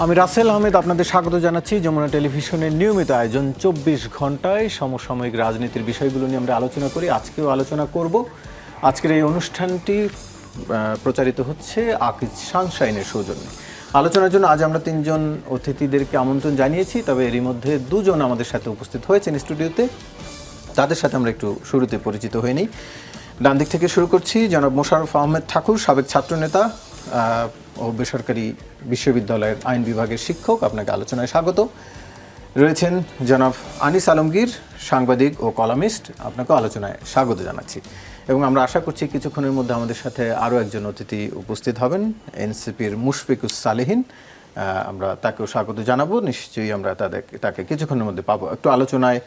আমি রাসেল আহমেদ আপনাদের স্বাগত জানাচ্ছি যমুনা টেলিভিশনের নিয়মিত আয়োজন 24 ঘন্টায় সমসাময়িক রাজনীতির বিষয়গুলো নিয়ে আমরা আলোচনা করি। আজকেও আলোচনা করব। আজকের এই অনুষ্ঠানটি প্রচারিত হচ্ছে আকিজ সানশাইনের সৌজন্যে। আলোচনার জন্য আজ আমরা তিনজন অতিথিদেরকে আমন্ত্রণ জানিয়েছি, তবে এরই মধ্যে দুজন আমাদের সাথে উপস্থিত হয়েছেন স্টুডিওতে। তাদের সাথে আমরা একটু শুরুতে পরিচিত হয়ে নিই। ডান দিক থেকে শুরু করছি। জনাব মোশাররফ আহমেদ ঠাকুর, সাবেক ছাত্রনেতা ও বেসরকারি বিশ্ববিদ্যালয়ের আইন বিভাগের শিক্ষক, আপনাকে আলোচনায় স্বাগত। রয়েছেন জনাব আনিস আলমগীর, সাংবাদিক ও কলামিস্ট, আপনাকেও আলোচনায় স্বাগত জানাচ্ছি। এবং আমরা আশা করছি কিছুক্ষণের মধ্যে আমাদের সাথে আরও একজন অতিথি উপস্থিত হবেন, এনসিপির মুশফিকুস সালেহীন। আমরা তাকেও স্বাগত জানাবো। নিশ্চয়ই আমরা তাকে কিছুক্ষণের মধ্যে পাবো। একটু আলোচনায়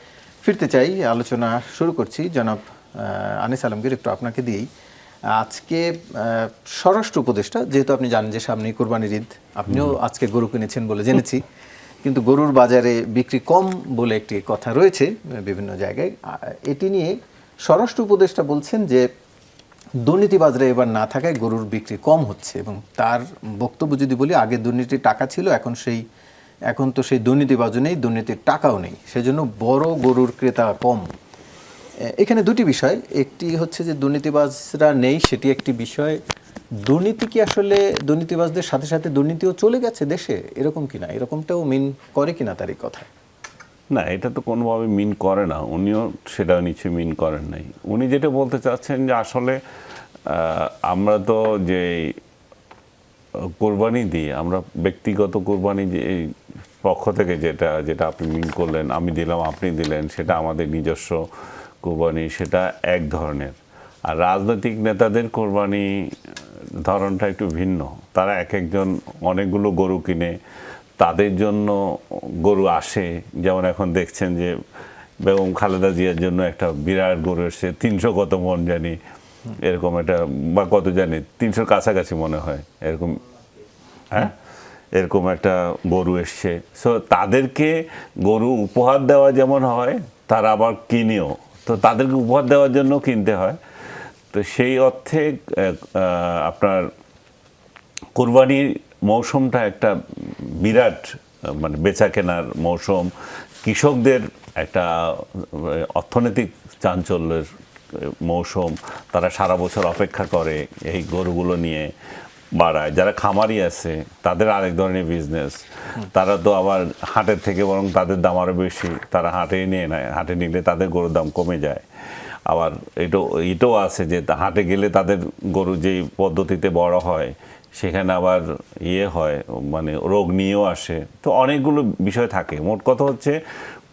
ফিরতে চাই। আলোচনা শুরু করছি জনাব আনিস আলমগীর, একটু আপনাকে দিয়েই। আজকে স্বরাষ্ট্র উপদেষ্টা, যেহেতু আপনি জানেন যে সামনেই কোরবানির ঈদ, আপনিও আজকে গরু কিনেছেন বলে জেনেছি, কিন্তু গরুর বাজারে বিক্রি কম বলে একটি কথা রয়েছে বিভিন্ন জায়গায়। এটি নিয়ে স্বরাষ্ট্র উপদেষ্টা বলছেন যে দুর্নীতিবাজরা এবার না থাকায় গরুর বিক্রি কম হচ্ছে, এবং তার বক্তব্য যদি বলি, আগে দুর্নীতির টাকা ছিল, এখন তো সেই দুর্নীতিবাজও নেই, দুর্নীতির টাকাও নেই, সেজন্য বড় গরুর ক্রেতা কম। এখানে দুটি বিষয়, একটি হচ্ছে যে দুর্নীতিবাজরা নেই, সেটি একটি বিষয়। দুর্নীতি কি আসলে দুর্নীতিবাজদের সাথে সাথে দুর্নীতিও চলে গেছে দেশে, এরকম কিনা, এরকমটাও মিন করে কিনা তার এই কথা? না, এটা তো কোনোভাবে মিন করে না, উনিও সেটা নিশ্চয়ই মিন করেন নাই। উনি যেটা বলতে চাচ্ছেন যে আসলে আমরা তো যে কোরবানি দিই, আমরা ব্যক্তিগত কোরবানি যে পক্ষ থেকে যেটা আপনি মিন করলেন, আমি দিলাম আপনি দিলেন, সেটা আমাদের নিজস্ব কোরবানি, সেটা এক ধরনের। আর রাজনৈতিক নেতাদের কোরবানি ধরনটা একটু ভিন্ন। তারা এক একজন অনেকগুলো গরু কিনে, তাদের জন্য গরু আসে। যেমন এখন দেখছেন যে বেগম খালেদা জিয়ার জন্য একটা বিরাট গরু এসছে, 300 কত মন জানি, এরকম একটা, বা কত জানি 300-র কাছাকাছি মনে হয়, এরকম, হ্যাঁ, এরকম একটা গরু এসছে। সো তাদেরকে গরু উপহার দেওয়া যেমন হয়, তারা আবার কিনেও, তো তাদেরকে উপহার দেওয়ার জন্য কিনতে হয়। তো সেই অর্থে আপনার কোরবানির মৌসুমটা একটা বিরাট, মানে বেচা কেনার মৌসুম, কৃষকদের একটা অর্থনৈতিক চাঞ্চল্যের মৌসুম। তারা সারা বছর অপেক্ষা করে এই গরুগুলো নিয়ে বাড়ায়। যারা খামারি আছে তাদের আরেক ধরনের বিজনেস, তারা তো আবার হাটের থেকে বরং তাদের দাম আরও বেশি, তারা হাটে নিয়ে নেয়, হাটে নিলে তাদের গরুর দাম কমে যায়। আবার এটাও আছে যে হাটে গেলে তাদের গরু যেই পদ্ধতিতে বড় হয়, সেখানে আবার হয়, মানে রোগ নিয়েও আসে। তো অনেকগুলো বিষয় থাকে। মোট কথা হচ্ছে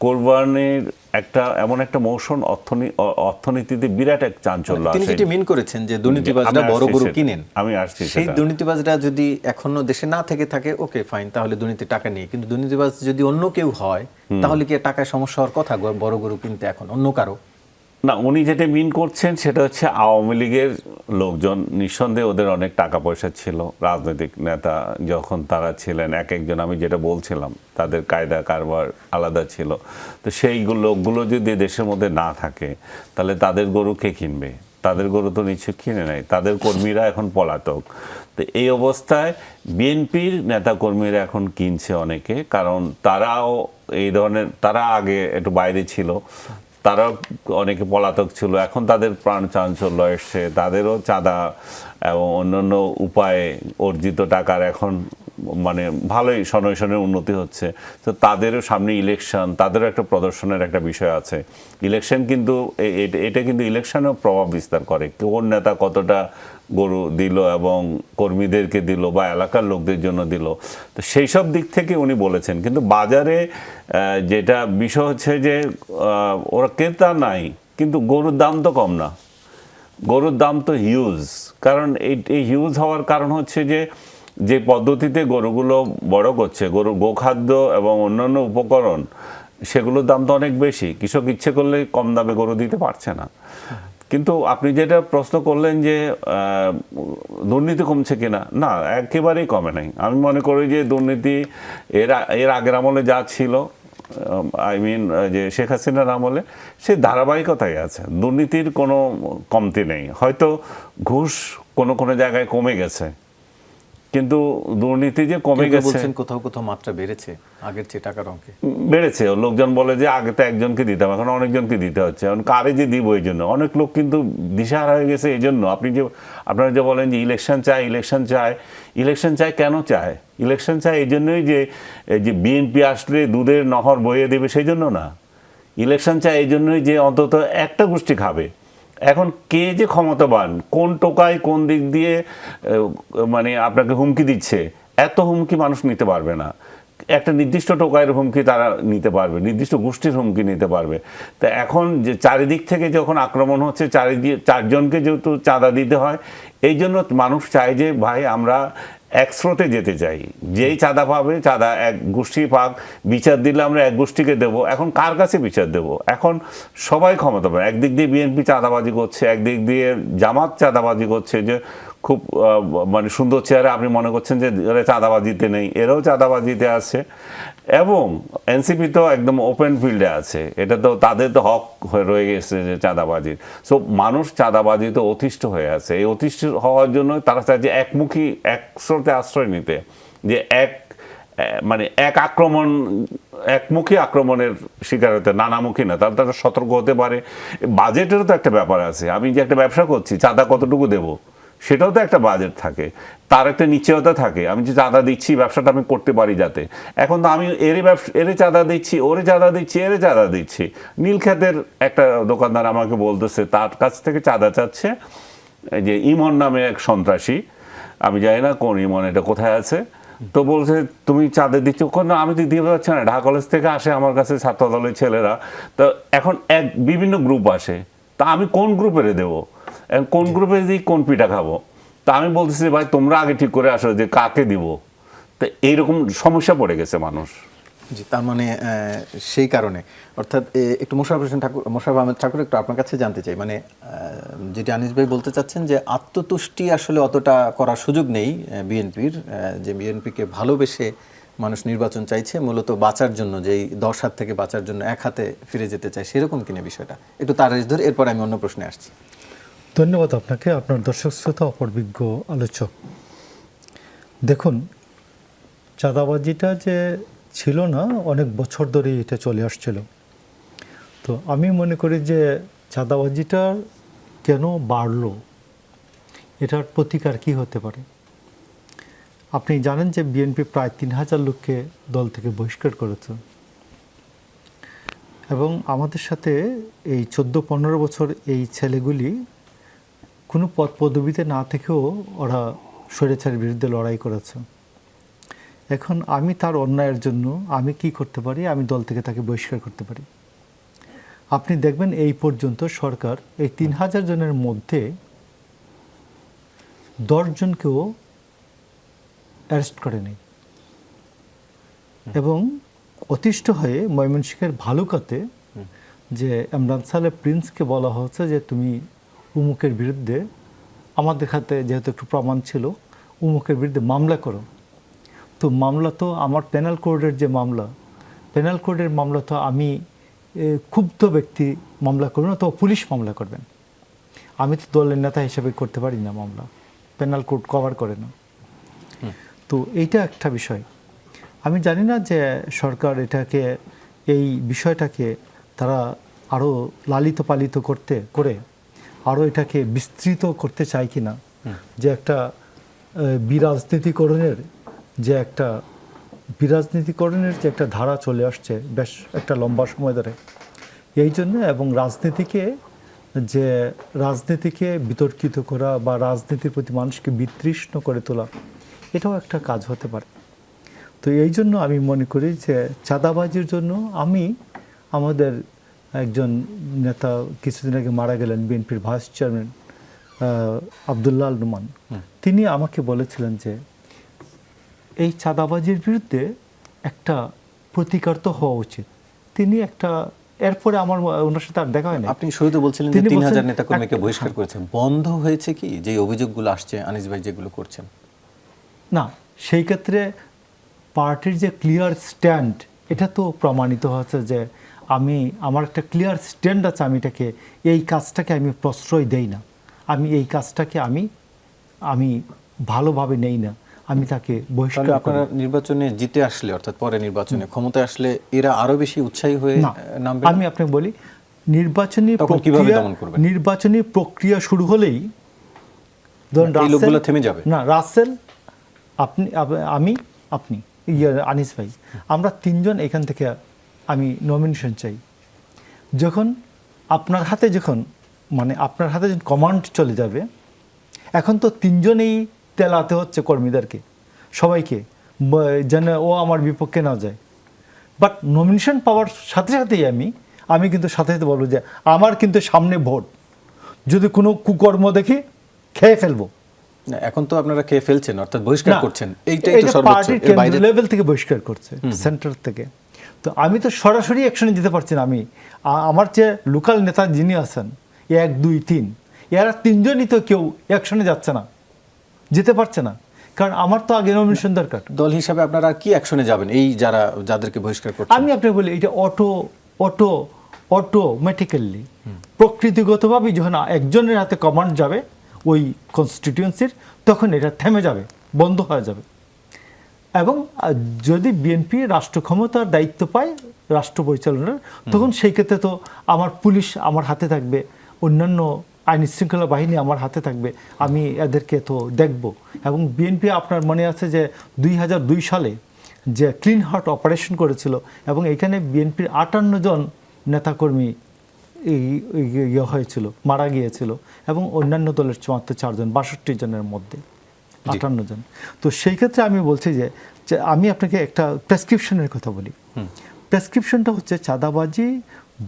কোরবানির এমন একটা মৌসুম অর্থনীতিতে বিরাট এক চাঞ্চল্য আছে। তিনি যেটি মিন করেছেন যে দুর্নীতিবাজরা বড় গরু কিনেন, আমি আসছি, সেই দুর্নীতিবাজরা যদি এখনো দেশে না থেকে থাকে, ওকে ফাইন, তাহলে দুর্নীতির টাকা নিয়ে। কিন্তু দুর্নীতিবাজ যদি অন্য কেউ হয়, তাহলে কি টাকায় সমস্যা হওয়ার কথা বড় গরু কিনতে এখন অন্য কারো? না, উনি যেটা মিন করছেন সেটা হচ্ছে আওয়ামী লীগের লোকজন, নিঃসন্দেহে ওদের অনেক টাকা পয়সা ছিল, রাজনৈতিক নেতা যখন তারা ছিলেন, এক একজন, আমি যেটা বলছিলাম, তাদের কায়দা কারবার আলাদা ছিল। তো সেই লোকগুলো যদি দেশের মধ্যে না থাকে, তাহলে তাদের গরু কে কিনবে? তাদের গরু তো নিশ্চয় কিনে নেয়, তাদের কর্মীরা এখন পলাতক। তো এই অবস্থায় বিএনপির নেতাকর্মীরা এখন কিনছে অনেকে, কারণ তারাও এই ধরনের, তারা আগে একটু বাইরে ছিল, তারা অনেকে পলাতক ছিল, এখন তাদের প্রাণ চাঞ্চল্য এসছে, তাদেরও চাঁদা এবং অন্যান্য উপায়ে অর্জিত টাকার এখন মানে ভালোই সনয়সনের উন্নতি হচ্ছে। তো তাদেরও সামনে ইলেকশন, তাদেরও একটা প্রদর্শনের একটা বিষয় আছে। ইলেকশন কিন্তু এটা কিন্তু ইলেকশনেও প্রভাব বিস্তার করে, কোন নেতা কতটা গরু দিল এবং কর্মীদেরকে দিল বা এলাকার লোকদের জন্য দিল। তো সেই সব দিক থেকে উনি বলেছেন। কিন্তু বাজারে যেটা বিষয় হচ্ছে যে ওরা ক্রেতা নাই, কিন্তু গরুর দাম তো কম না, গরুর দাম তো হিউজ। কারণ এই হিউজ হওয়ার কারণ হচ্ছে যে পদ্ধতিতে গরুগুলো বড় করছে, গরুর গোখাদ্য এবং অন্যান্য উপকরণ, সেগুলোর দাম তো অনেক বেশি। কৃষক ইচ্ছে করলে কম দামে গরু দিতে পারছে না। কিন্তু আপনি যেটা প্রশ্ন করলেন যে দুর্নীতি কমছে কিনা, না, একেবারেই কমে নাই। আমি মনে করি যে দুর্নীতি এর আগের আমলে যা ছিল, যে শেখ হাসিনার আমলে, সে ধারাবাহিকতাই আছে। দুর্নীতির কোনো কমতি নেই। হয়তো ঘুষ কোনো জায়গায় কমে গেছে, কিন্তু দুর্নীতি যে কমে কেউ গেছে, বলছেন কোথাও কোথাও মাত্রা বেড়েছে আগের চেয়ে টাকার অঙ্কে। বেড়েছে। লোকজন বলে যে আগে তো একজনকে দিতাম, এখন অনেকজনকে দিতে হচ্ছে, এখন কারে যে দিব এই জন্য অনেক লোক কিন্তু দিশাহারা হয়ে গেছে। এই জন্য আপনারা যে বলেন যে ইলেকশন চায় কেন চায়? ইলেকশন চায় এই জন্যই যে বিএনপি আসলে দুধের নহর বইয়ে দেবে, সেই জন্য না। ইলেকশন চায় এই জন্যই যে অন্তত একটা গোষ্ঠী খাবে। এখন কে যে ক্ষমতাবান, কোন টোকায় কোন দিক দিয়ে মানে আপনাকে হুমকি দিচ্ছে, এত হুমকি মানুষ নিতে পারবে না। একটা নির্দিষ্ট টোকাইয়ের হুমকি তারা নিতে পারবে, নির্দিষ্ট গোষ্ঠীর হুমকি নিতে পারবে। তা এখন যে চারিদিক থেকে যখন আক্রমণ হচ্ছে, চারজনকে যেহেতু চাঁদা দিতে হয়, এই জন্য মানুষ চায় যে ভাই আমরা এক স্রোতে যেতে চাই, যেই চাঁদা পাবে চাঁদা এক গোষ্ঠী পাক, বিচার দিলে আমরা এক গোষ্ঠীকে দেব। এখন কার কাছে বিচার দেব? এখন সবাই ক্ষমতা পায়। একদিক দিয়ে বিএনপি চাঁদাবাজি করছে, একদিক দিয়ে জামাত চাঁদাবাজি করছে, যে খুব মানে সুন্দর চেহারা আপনি মনে করছেন যে এরা চাঁদাবাজিতে নেই, এরাও চাঁদাবাজিতে আছে। এবং এনসিপি তো একদম ওপেন ফিল্ডে আছে, এটা তো তাদের তো হক হয়ে রয়ে গেছে যে চাঁদাবাজির। সো মানুষ চাঁদাবাজিতে অতিষ্ঠ হয়ে আছে। এই অতিষ্ঠ হওয়ার জন্য তারা চায় যে একমুখী এক স্রোতে আশ্রয় নিতে, যে মানে একমুখী আক্রমণের শিকার হতে, নানামুখী না। তারা সতর্ক হতে পারে। বাজেটেরও তো একটা ব্যাপার আছে। আমি যে একটা ব্যবসা করছি, চাঁদা কতটুকু দেবো, সেটাও তো একটা বাজেট থাকে, তার একটা নিশ্চয়তা থাকে। আমি যে চাঁদা দিচ্ছি, ব্যবসাটা আমি করতে পারি যাতে। এখন তো আমি এরে চাঁদা দিচ্ছি, ওরে চাঁদা দিচ্ছি, এরে চাঁদা দিচ্ছি। নীলক্ষেতের একটা দোকানদার আমাকে বলতেছে তার কাছ থেকে চাঁদা চাচ্ছে যে ইমন নামে এক সন্ত্রাসী, আমি জানি না কোন ইমন, এটা কোথায় আছে। তো বলছে তুমি চাঁদা দিচ্ছ, না আমি তো দিতে পারছি না, ঢাকা কলেজ থেকে আসে আমার কাছে ছাত্র দলের ছেলেরা, তো এখন বিভিন্ন গ্রুপ আসে, তা আমি কোন গ্রুপের দেবো, কোন গ্রুপে দিই, কোন পিঠা খাবো? তা আমি বলতেছি ভাই তোমরা আগে ঠিক করে আসো যে কাকে দিব। তো এইরকম সমস্যা পড়ে গেছে মানুষ। জি, তার মানে সেই কারণে অর্থাৎ একটু মোশাররফ আহমেদ ঠাকুর, একটু আপনার কাছে জানতে চাই, মানে যেটি আনিস ভাই বলতে চাচ্ছেন যে আত্মতুষ্টি আসলে অতটা করার সুযোগ নেই বিএনপির, যে বিএনপিকে ভালোবেসে মানুষ নির্বাচন চাইছে মূলত বাঁচার জন্য, যে এই 10 হাত থেকে বাঁচার জন্য এক হাতে ফিরে যেতে চায়, সেরকম কিনা বিষয়টা একটু তার ধরে, এরপর আমি অন্য প্রশ্নে আসছি। ধন্যবাদ আপনাকে, আপনার দর্শক শ্রোতা, অপরবিজ্ঞ আলোচক। দেখুন, চাঁদাবাজিটা যে ছিল না, অনেক বছর ধরে এটা চলে আসছিল। তো আমি মনে করি যে চাঁদাবাজিটা কেন বাড়লো, এটার প্রতিকার কি হতে পারে। আপনি জানেন যে বিএনপি প্রায় 3000 লোককে দল থেকে বহিষ্কার করেছে, এবং আমাদের সাথে এই 14-15 বছর এই ছেলেগুলি কোনো পদ পদবিতে না থেকেও ওরা স্বৈরাচারের বিরুদ্ধে লড়াই করেছে। এখন আমি তার অন্যায়ের জন্য আমি কি করতে পারি? আমি দল থেকে তাকে বহিষ্কার করতে পারি। আপনি দেখবেন এই পর্যন্ত সরকার এই 3000 জনের মধ্যে 10 জনকেও অ্যারেস্ট করেনি, এবং অতিষ্ঠ হয়ে ময়মনসিংহের ভালুকাতে যে ইমরান সালেহ প্রিন্সকে বলা হচ্ছে যে তুমি উমুকের বিরুদ্ধে, আমাদের হাতে যেহেতু একটু প্রমাণ ছিল, উমুকের বিরুদ্ধে মামলা করো। তো মামলা তো আমার পেনাল কোডের যে মামলা, পেনাল কোডের মামলা তো আমি ক্ষুব্ধ ব্যক্তি মামলা করব না, তো পুলিশ মামলা করবেন। আমি তো দলের নেতা হিসেবে করতে পারি না মামলা, পেনাল কোড কভার করে না। তো এইটা একটা বিষয়। আমি জানি না যে সরকার এটাকে, এই বিষয়টাকে তারা আরও লালিত পালিত করে আরও এটাকে বিস্তৃত করতে চায় কি না, যে একটা বিরাজনীতিকরণের যে একটা ধারা চলে আসছে বেশ একটা লম্বা সময় ধরে, এই জন্য, এবং রাজনীতিকে বিতর্কিত করা বা রাজনীতির প্রতি মানুষকে বিতৃষ্ণ করে তোলা, এটাও একটা কাজ হতে পারে। তো এই জন্য আমি মনে করি যে চাঁদাবাজির জন্য আমাদের একজন নেতা কিছুদিন আগে মারা গেলেন, বিএনপির ভাইস চেয়ারম্যান আব্দুল্লাহ আল নুমান, তিনি আমাকে বলেছিলেন যে এই চাঁদাবাজির বিরুদ্ধে একটা প্রতিকার তো হওয়া উচিত। তিনি এরপরে আমার ওনার সাথে আর দেখা হয়নি। আপনি শুরুতে বলছিলেন যে 3000 নেতাকর্মীকে বহিষ্কার করেছেন, বন্ধ হয়েছে কি যে অভিযোগগুলো আসছে আনিস ভাই যেগুলো করছেন? না, সেই ক্ষেত্রে পার্টির যে ক্লিয়ার স্ট্যান্ড, এটা তো প্রমাণিত হচ্ছে যে আমার একটা ক্লিয়ার স্ট্যান্ড আছে, এই কাজটাকে আমি প্রশ্রয় দেই না, এই কাজটাকে আমি ভালোভাবে নেই না, আমি তাকে তাহলে বহিষ্কার করি। আপনারা নির্বাচনে জিতে আসলে, অর্থাৎ পরে নির্বাচনে ক্ষমতায় আসলে এরা আরো বেশি উৎসাহী হয়ে না, নামবে? আমি আপনাকে বলি, নির্বাচনী তখন কিভাবে প্রক্রিয়া দমন করবেন? নির্বাচনী প্রক্রিয়া শুরু হলেই ধরুন এই লোকগুলো থেমে যাবে? না, রাসেল, আপনি, আমি, আপনি, আনিস ভাই, আমরা তিনজন এখান থেকে আমি নমিনেশন চাই। যখন আপনার হাতে আপনার হাতে যখন কমান্ড চলে যাবে, এখন তো তিনজনেই তেলাতে হচ্ছে কর্মীদেরকে, সবাইকে, যেন ও আমার বিপক্ষে না যায়। বাট নমিনেশন পাওয়ার সাথে সাথেই আমি কিন্তু সাথে সাথে বলবো যে আমার কিন্তু সামনে ভোট, যদি কোনো কুকর্ম দেখি খেয়ে ফেলবো। না, এখন তো আপনারা খেয়ে ফেলছেন, অর্থাৎ বহিষ্কার না, করছেন, এইটাই তো সর্বোচ্চ। পার্টির এর বাইরে কেন্দ্র লেভেল থেকে বহিষ্কার করছে, সেন্টার থেকে। তো আমি তো সরাসরি অ্যাকশনে দিতে পারছি না। আমার যে লোকাল নেতা যিনি আছেন 1, 2, 3, এরা তিনজনই তো কেউ অ্যাকশনে যাচ্ছে না, যেতে পারছে না, কারণ আমার তো আগে নমিনেশন দরকার। দল হিসাবে আপনারা আর কি অ্যাকশনে যাবেন এই যাদেরকে বহিষ্কার করছেন? আমি আপনাকে বলি, এটা অটোমেটিক্যালি প্রকৃতিগতভাবেই যখন একজনের হাতে কমান্ড যাবে ওই কনস্টিটিউয়েন্সির, তখন এটা থেমে যাবে, বন্ধ হয়ে যাবে। এবং যদি বিএনপি রাষ্ট্র ক্ষমতার দায়িত্ব পায় রাষ্ট্র পরিচালনার, তখন সেই ক্ষেত্রে তো আমার পুলিশ আমার হাতে থাকবে, অন্যান্য আইন শৃঙ্খলা বাহিনী আমার হাতে থাকবে, আমি এদেরকে তো দেখব। এবং বিএনপি, আপনার মনে আছে যে 2002 সালে যে ক্লিন হার্ট অপারেশন করেছিল, এবং এখানে বিএনপির 58 জন নেতাকর্মী হয়েছিল, মারা গিয়েছিল, এবং অন্যান্য দলের মাত্র 4 জন, 62 জনের মধ্যে 58 জন। তো সেই ক্ষেত্রে আমি বলছি যে আমি আপনাকে একটা প্রেসক্রিপশনের কথা বলি। প্রেসক্রিপশনটা হচ্ছে চাঁদাবাজি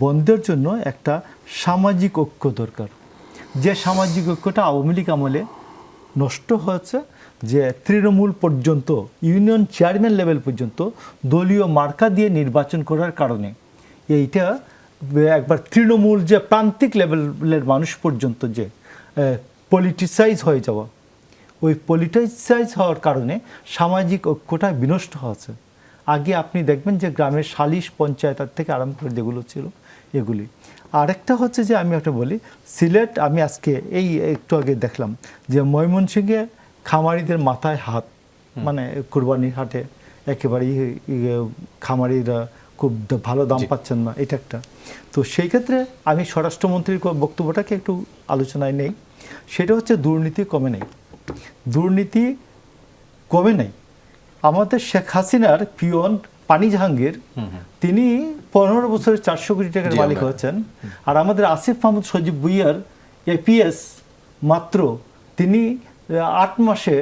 বন্ধের জন্য একটা সামাজিক ঐক্য দরকার। যে সামাজিক ঐক্যটা আওয়ামী লীগ আমলে নষ্ট হয়েছে, যে তৃণমূল পর্যন্ত, ইউনিয়ন চেয়ারম্যান লেভেল পর্যন্ত দলীয় মার্কা দিয়ে নির্বাচন করার কারণে এইটা একবার তৃণমূল যে প্রান্তিক লেভেলের মানুষ পর্যন্ত যে পলিটিসাইজ হয়ে যাওয়া, ওই পলিটিসাইজ হওয়ার কারণে সামাজিক ঐক্যটা বিনষ্ট হয়েছে। আগে আপনি দেখবেন যে গ্রামের সালিশ পঞ্চায়েত থেকে আরম্ভ করে যেগুলো ছিল এগুলি। আরেকটা হচ্ছে যে আমি একটা বলি, সিলেট, আমি আজকে এই একটু আগে দেখলাম যে ময়মনসিংহে খামারিদের মাথায় হাত, মানে কুরবানির হাটে একেবারেই খামারিরা খুব ভালো দাম পাচ্ছেন না, এটা একটা। তো সেই ক্ষেত্রে আমি স্বরাষ্ট্রমন্ত্রীর বক্তব্যটাকে একটু আলোচনায় নেই। সেটা হচ্ছে দুর্নীতি কমে নেই, দুর্নীতি কমে নেই। আমাদের শেখ হাসিনার পিয়ন পানি জাহাঙ্গীর, তিনি 15 বছরে 400 কোটি টাকার মালিক হয়েছেন। আর আমাদের আসিফ মাহমুদ সজীব ভুইয়ার এপিএস মাত্র, তিনি 8 মাসে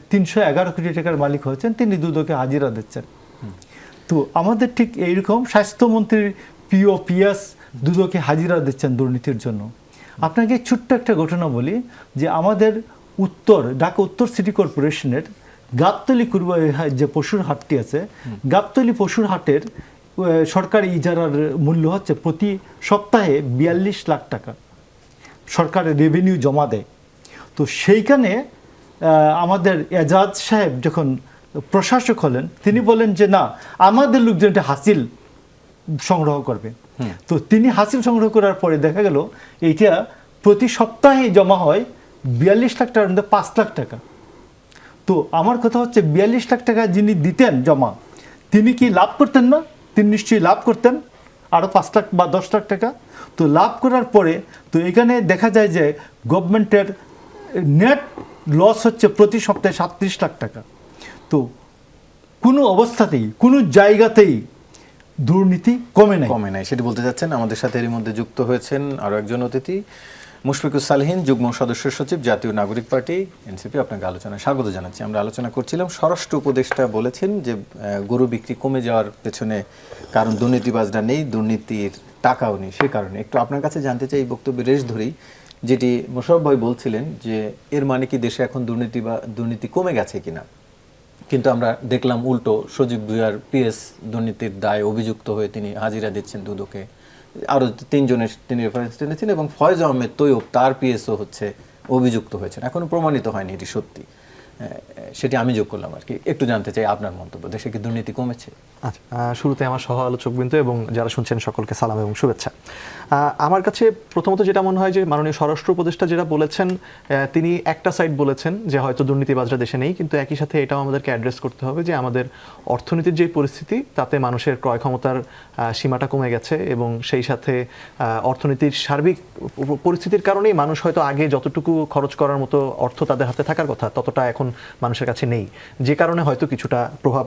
311 কোটি টাকার মালিক হয়েছেন, তিনি দুদকে হাজিরা দিচ্ছেন। তো আমাদের ঠিক এইরকম স্বাস্থ্যমন্ত্রীর পিএস দুদকে হাজিরা দিচ্ছেন দুর্নীতির জন্য। আপনাকে ছোট্ট একটা ঘটনা বলি, যে আমাদের ঢাকা উত্তর সিটি কর্পোরেশনের গাবতলী যে পশুর হাটটি আছে, গাবতলী পশুর হাটের সরকারি ইজারার মূল্য হচ্ছে প্রতি সপ্তাহে 42 লাখ টাকা সরকারের রেভিনিউ জমা দেয়। তো সেইখানে আমাদের এজাজ সাহেব যখন প্রশাসক হলেন, তিনি বলেন যে না, আমাদের লোকজন এটা হাসিল সংগ্রহ করবে। তো তিনি হাসিল সংগ্রহ করার পরে দেখা গেল এইটা প্রতি সপ্তাহে জমা হয় 42 লাখ টাকার মধ্যে 5 লাখ টাকা। তো আমার কথা হচ্ছে 42 লাখ টাকা যিনি দিতেন জমা, তিনি কি লাভ করতেন না? তিনি নিশ্চয়ই লাভ করতেন আরও 5 লাখ বা 10 লাখ টাকা। তো লাভ করার পরে তো এখানে দেখা যায় যে গভর্নমেন্টের নেট লস হচ্ছে প্রতি সপ্তাহে 37 লাখ টাকা। তো কোনো অবস্থাতেই, কোনো জায়গাতেই দুর্নীতি কমে নাই, সেটি বলতে যাচ্ছেন। আমাদের সাথে এর মধ্যে যুক্ত হয়েছেন আরও একজন অতিথি, মুশফিকুর সালেহীন, যুগ্ম সদস্য সচিব, জাতীয় নাগরিক পার্টি, এনসিপি। আপনাকে আলোচনায় স্বাগত জানাচ্ছি। আমরা আলোচনা করছিলাম, স্বরাষ্ট্র উপদেষ্টা বলেছেন যে গরু বিক্রি কমে যাওয়ার পেছনে কারণ দুর্নীতিবাজরা নেই, দুর্নীতির টাকাও নেই, সে কারণে। একটু আপনার কাছে জানতে চাই এই বক্তব্যের রেশ ধরেই, যেটি মোশাররফ ভাই বলছিলেন যে এর মানে কি দেশে এখন দুর্নীতি কমে গেছে কিনা। কিন্তু আমরা দেখলাম উল্টো, সজীব ভুইয়ার পিএস দুর্নীতির দায়ে অভিযুক্ত হয়ে তিনি হাজিরা দিচ্ছেন দুদকে। আরও 3 জনের তিনি রেফারেন্স টেনেছেন, এবং ফয়েজ আহমেদ তৈয়ব, তার পিএসও হচ্ছে অভিযুক্ত হয়েছেন। এখনো প্রমাণিত হয়নি এটি সত্যি। সেটি আমি যোগ করলাম আর কি। একটু জানতে চাই আপনার মন্তব্য, দেশে কি দুর্নীতি কমেছে? আচ্ছা, শুরুতে আমার সহ আলোচকবৃন্দ এবং যারা শুনছেন সকলকে সালাম এবং শুভেচ্ছা। আমার কাছে প্রথমত যেটা মনে হয় যে মাননীয় স্বরাষ্ট্র উপদেষ্টা যেটা বলেছেন, তিনি একটা সাইড বলেছেন যে হয়তো দুর্নীতিবাজরা দেশে নেই, কিন্তু একই সাথে এটাও আমাদেরকে অ্যাড্রেস করতে হবে যে আমাদের অর্থনীতির যে পরিস্থিতি তাতে মানুষের ক্রয় ক্ষমতার সীমাটা কমে গেছে এবং সেই সাথে অর্থনীতির সার্বিক পরিস্থিতির কারণেই মানুষ হয়তো আগে যতটুকু খরচ করার মতো অর্থ তাদের হাতে থাকার কথা ততটা এখন মানুষের কাছে নেই, যে কারণে হয়তো কিছুটা প্রভাব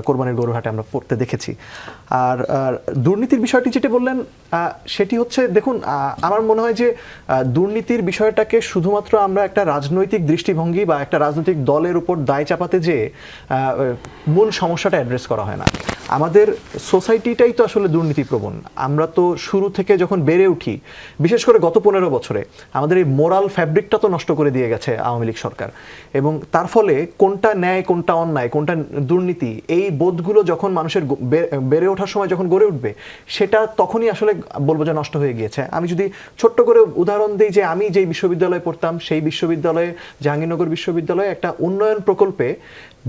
কোরবানির গরুর হাটে আমরা পড়তে দেখেছি। আর দুর্নীতির বিষয়টি যেটা বললেন সেটি হচ্ছে, দেখুন আমার মনে হয় যে দুর্নীতির বিষয়টাকে শুধুমাত্র আমরা একটা রাজনৈতিক দৃষ্টিভঙ্গি বা একটা রাজনৈতিক দলের উপর দায় চাপাতে যে মূল সমস্যাটা অ্যাড্রেস করা হয় না। আমাদের সোসাইটিটাই তো আসলে দুর্নীতিপ্রবণ। আমরা তো শুরু থেকে যখন বেড়ে উঠি, বিশেষ করে গত 15 বছরে আমাদের এই মোরাল ফ্যাব্রিকটা তো নষ্ট করে দিয়ে গেছে আওয়ামী লীগ সরকার, এবং তার ফলে কোনটা ন্যায় কোনটা অন্যায় কোনটা দুর্নীতি এই বোধগুলো যখন মানুষের বেড়ে ওঠার সময় যখন গড়ে উঠবে সেটা তখনই আসলে বলবো যে নষ্ট হয়ে গিয়েছে। আমি যদি ছোট্ট করে উদাহরণ দিই, যে আমি যেই বিশ্ববিদ্যালয়ে পড়তাম সেই বিশ্ববিদ্যালয়ে, জাহাঙ্গীরনগর বিশ্ববিদ্যালয়ে একটা উন্নয়ন প্রকল্পে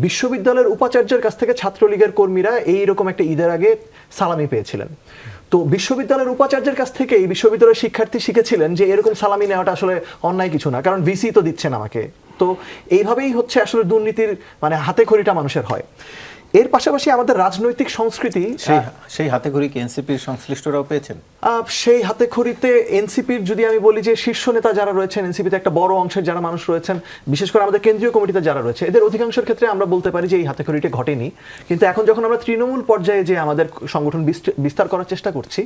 বিশ্ববিদ্যালয়ের উপাচার্যের কাছ থেকে ছাত্রলীগের কর্মীরা এইরকম একটা ঈদের আগে সালামি পেয়েছিলেন। তো বিশ্ববিদ্যালয়ের উপাচার্যের কাছ থেকে এই বিশ্ববিদ্যালয়ের শিক্ষার্থী শিখেছিলেন যে এরকম সালামি নেওয়াটা আসলে অন্যায় কিছু না, কারণ ভিসি তো দিচ্ছেন আমাকে। তো এইভাবেই হচ্ছে আসলে দুর্নীতির মানে হাতে খড়িটা মানুষের হয়। এর পাশাপাশি আমাদের রাজনৈতিক সংস্কৃতি, সেই হাতে খড়ি কি এনসিপির সংশ্লিষ্টরাও পেয়েছেন? সেই হাতে খড়িতে এনসিপির যদি আমি বলি যে শীর্ষ নেতা যারা রয়েছেন, এনসিপিতে একটা বড় অংশের যারা মানুষ রয়েছেন, বিশেষ করে আমাদের কেন্দ্রীয় কমিটিতে যারা রয়েছে, এদের অধিকাংশের ক্ষেত্রে আমরা বলতে পারি যে এই হাতে খড়িটা ঘটেনি। কিন্তু এখন যখন আমরা তৃণমূল পর্যায়ে যে আমাদের সংগঠন বিস্তার করার চেষ্টা করছি,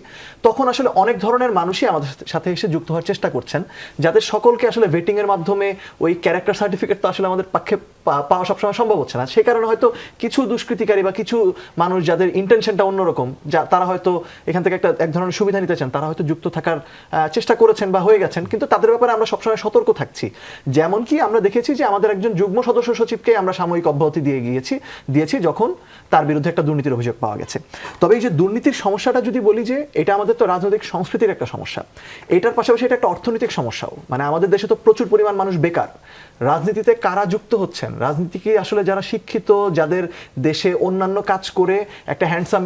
তখন আসলে অনেক ধরনের মানুষই আমাদের সাথে এসে যুক্ত হওয়ার চেষ্টা করছেন, যাদের সকলকে আসলে ভেটিং এর মাধ্যমে ওই ক্যারেক্টার সার্টিফিকেট তো আসলে আমাদের পক্ষে পাওয়া সবসময় সম্ভব হচ্ছে না। সে কারণে হয়তো কিছু দুষ্কৃতিকারী বা কিছু মানুষ যাদের ইন্টেনশনটা অন্যরকম, তারা হয়তো এখান থেকে এক ধরনের সুবিধা নিতে চান, তারা হয়তো যুক্ত থাকার চেষ্টা করেছেন বা হয়ে গেছেন, কিন্তু তাদের ব্যাপারে আমরা সবসময় সতর্ক থাকছি। যেমন কি আমরা দেখেছি যে আমাদের একজন যুগ্ম সদস্য সচিবকে আমরা সাময়িক অব্যাহতি দিয়েছি যখন তার বিরুদ্ধে একটা দুর্নীতির অভিযোগ পাওয়া গেছে। তবে এই যে দুর্নীতির সমস্যাটা যদি বলি যে এটা আমাদের তো রাজনৈতিক সংস্কৃতির একটা সমস্যা, এটার পাশাপাশি এটা একটা অর্থনৈতিক সমস্যাও। মানে আমাদের দেশে তো প্রচুর পরিমাণ মানুষ বেকার। রাজনীতিতে কারা যুক্ত হচ্ছেন? রাজনীতি কি আসলে যারা শিক্ষিত, যাদের দেশে অন্যান্য কাজ করে একটা হ্যান্ডসাম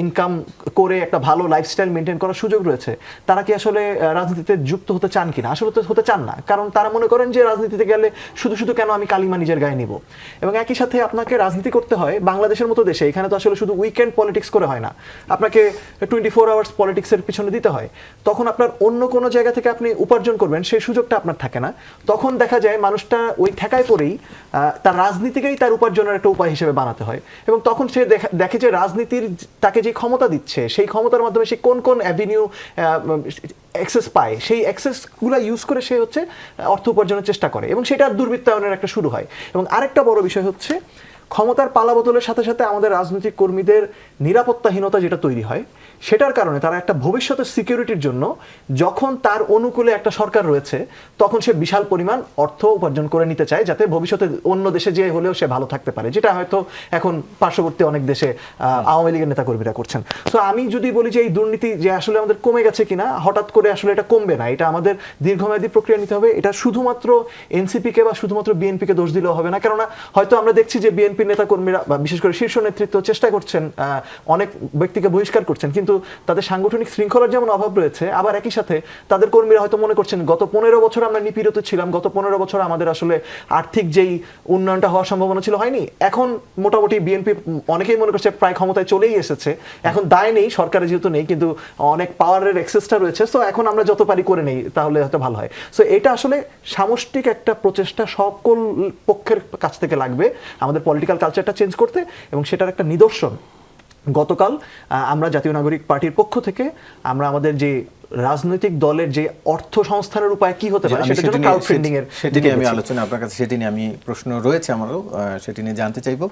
ইনকাম করে একটা ভালো লাইফস্টাইল মেনটেন করার সুযোগ রয়েছে, তারা কি আসলে রাজনীতিতে যুক্ত হতে চান কিনা? আসলে তো হতে চান না, কারণ তারা মনে করেন যে রাজনীতিতে গেলে শুধু কেন আমি কালিমা নিজের গায়ে নিব। এবং একই সাথে আপনাকে রাজনীতি করতে হয় বাংলাদেশের মতো দেশে, এখানে তো আসলে শুধু উইকেন্ড পলিটিক্স করে হয় না, আপনাকে 24 আওয়ার্স পলিটিক্সের পিছনে দিতে হয়। তখন আপনার অন্য কোনো জায়গা থেকে আপনি উপার্জন করবেন সেই সুযোগটা আপনার থাকে না। তখন দেখা যায় মানুষটা ওই ঠেকায় পড়েই তার রাজনীতিকেই তার উপার্জনের একটা উপায় হিসেবে বানাতে হয়। এবং তখন সে দেখে যে রাজনীতির তাকে যে ক্ষমতা দিচ্ছে, সেই ক্ষমতার মাধ্যমে সে কোন কোন অ্যাভিনিউ অ্যাক্সেস পায়, সেই অ্যাক্সেসগুলো ইউজ করে সে হচ্ছে অর্থ উপার্জনের চেষ্টা করে, এবং সেটা দুর্বৃত্তায়নের একটা শুরু হয়। এবং আরেকটা বড় বিষয় হচ্ছে ক্ষমতার পালাবদলের সাথে সাথে আমাদের রাজনৈতিক কর্মীদের নিরাপত্তাহীনতা যেটা তৈরি হয়, সেটার কারণে তারা একটা ভবিষ্যতের সিকিউরিটির জন্য যখন তার অনুকূলে একটা সরকার রয়েছে তখন সে বিশাল পরিমাণ অর্থ উপার্জন করে নিতে চায়, যাতে ভবিষ্যতে অন্য দেশে যে হলেও সে ভালো থাকতে পারে, যেটা হয়তো এখন পার্শ্ববর্তী অনেক দেশে আওয়ামী লীগের নেতাকর্মীরা করছেন। সো আমি যদি বলি যে এই দুর্নীতি যে আসলে আমাদের কমে গেছে কিনা, হঠাৎ করে আসলে এটা কমবে না, এটা আমাদের দীর্ঘমেয়াদী প্রক্রিয়া নিতে হবে। এটা শুধুমাত্র এনসিপিকে বা শুধুমাত্র বিএনপিকে দোষ দিলেও হবে না, কেননা হয়তো আমরা দেখছি যে বিএনপির নেতাকর্মীরা বা বিশেষ করে শীর্ষ নেতৃত্ব চেষ্টা করছেন, অনেক ব্যক্তিকে বহিষ্কার করছেন, কিন্তু তাদের সাংগঠনিক শৃঙ্খলার যেমন অভাব রয়েছে, আবার একই সাথে তাদের কর্মীরা হয়তো মনে করছেন গত 15 বছর আমরা নিপীড়িত ছিলাম, গত 15 বছর আমাদের আসলে আর্থিক যেই উন্নয়নটা হওয়ার সম্ভাবনা ছিল হয়নি। এখন মোটামুটি বিএনপি অনেকেই মনে করছে প্রায় ক্ষমতায় চলেই এসেছে, এখন দায় নেই, সরকারে যেহেতু নেই, কিন্তু অনেক পাওয়ারের এক্সেসটা রয়েছে, সো এখন আমরা যত পারি করে নেই, তাহলে হয়তো ভালো হয়। সো এটা আসলে সামষ্টিক একটা প্রচেষ্টা সকল পক্ষের কাছ থেকে লাগবে আমাদের পলিটিক্যাল কালচারটা চেঞ্জ করতে, এবং সেটার একটা নিদর্শন গতকাল আমরা জাতীয় নাগরিক পার্টির পক্ষ থেকে আমরা আমাদের যে রাজনৈতিক দলের যে অর্থ সংস্থানের উপায় কি হতে পারে সেটার জন্য ক্রাউড ফান্ডিং এর সেটি নিয়ে আমি আলোচনা আপনার কাছে, সেটি নিয়ে আমি প্রশ্ন রয়েছে আমারও, সেটি নিয়ে জানতে চাইবো।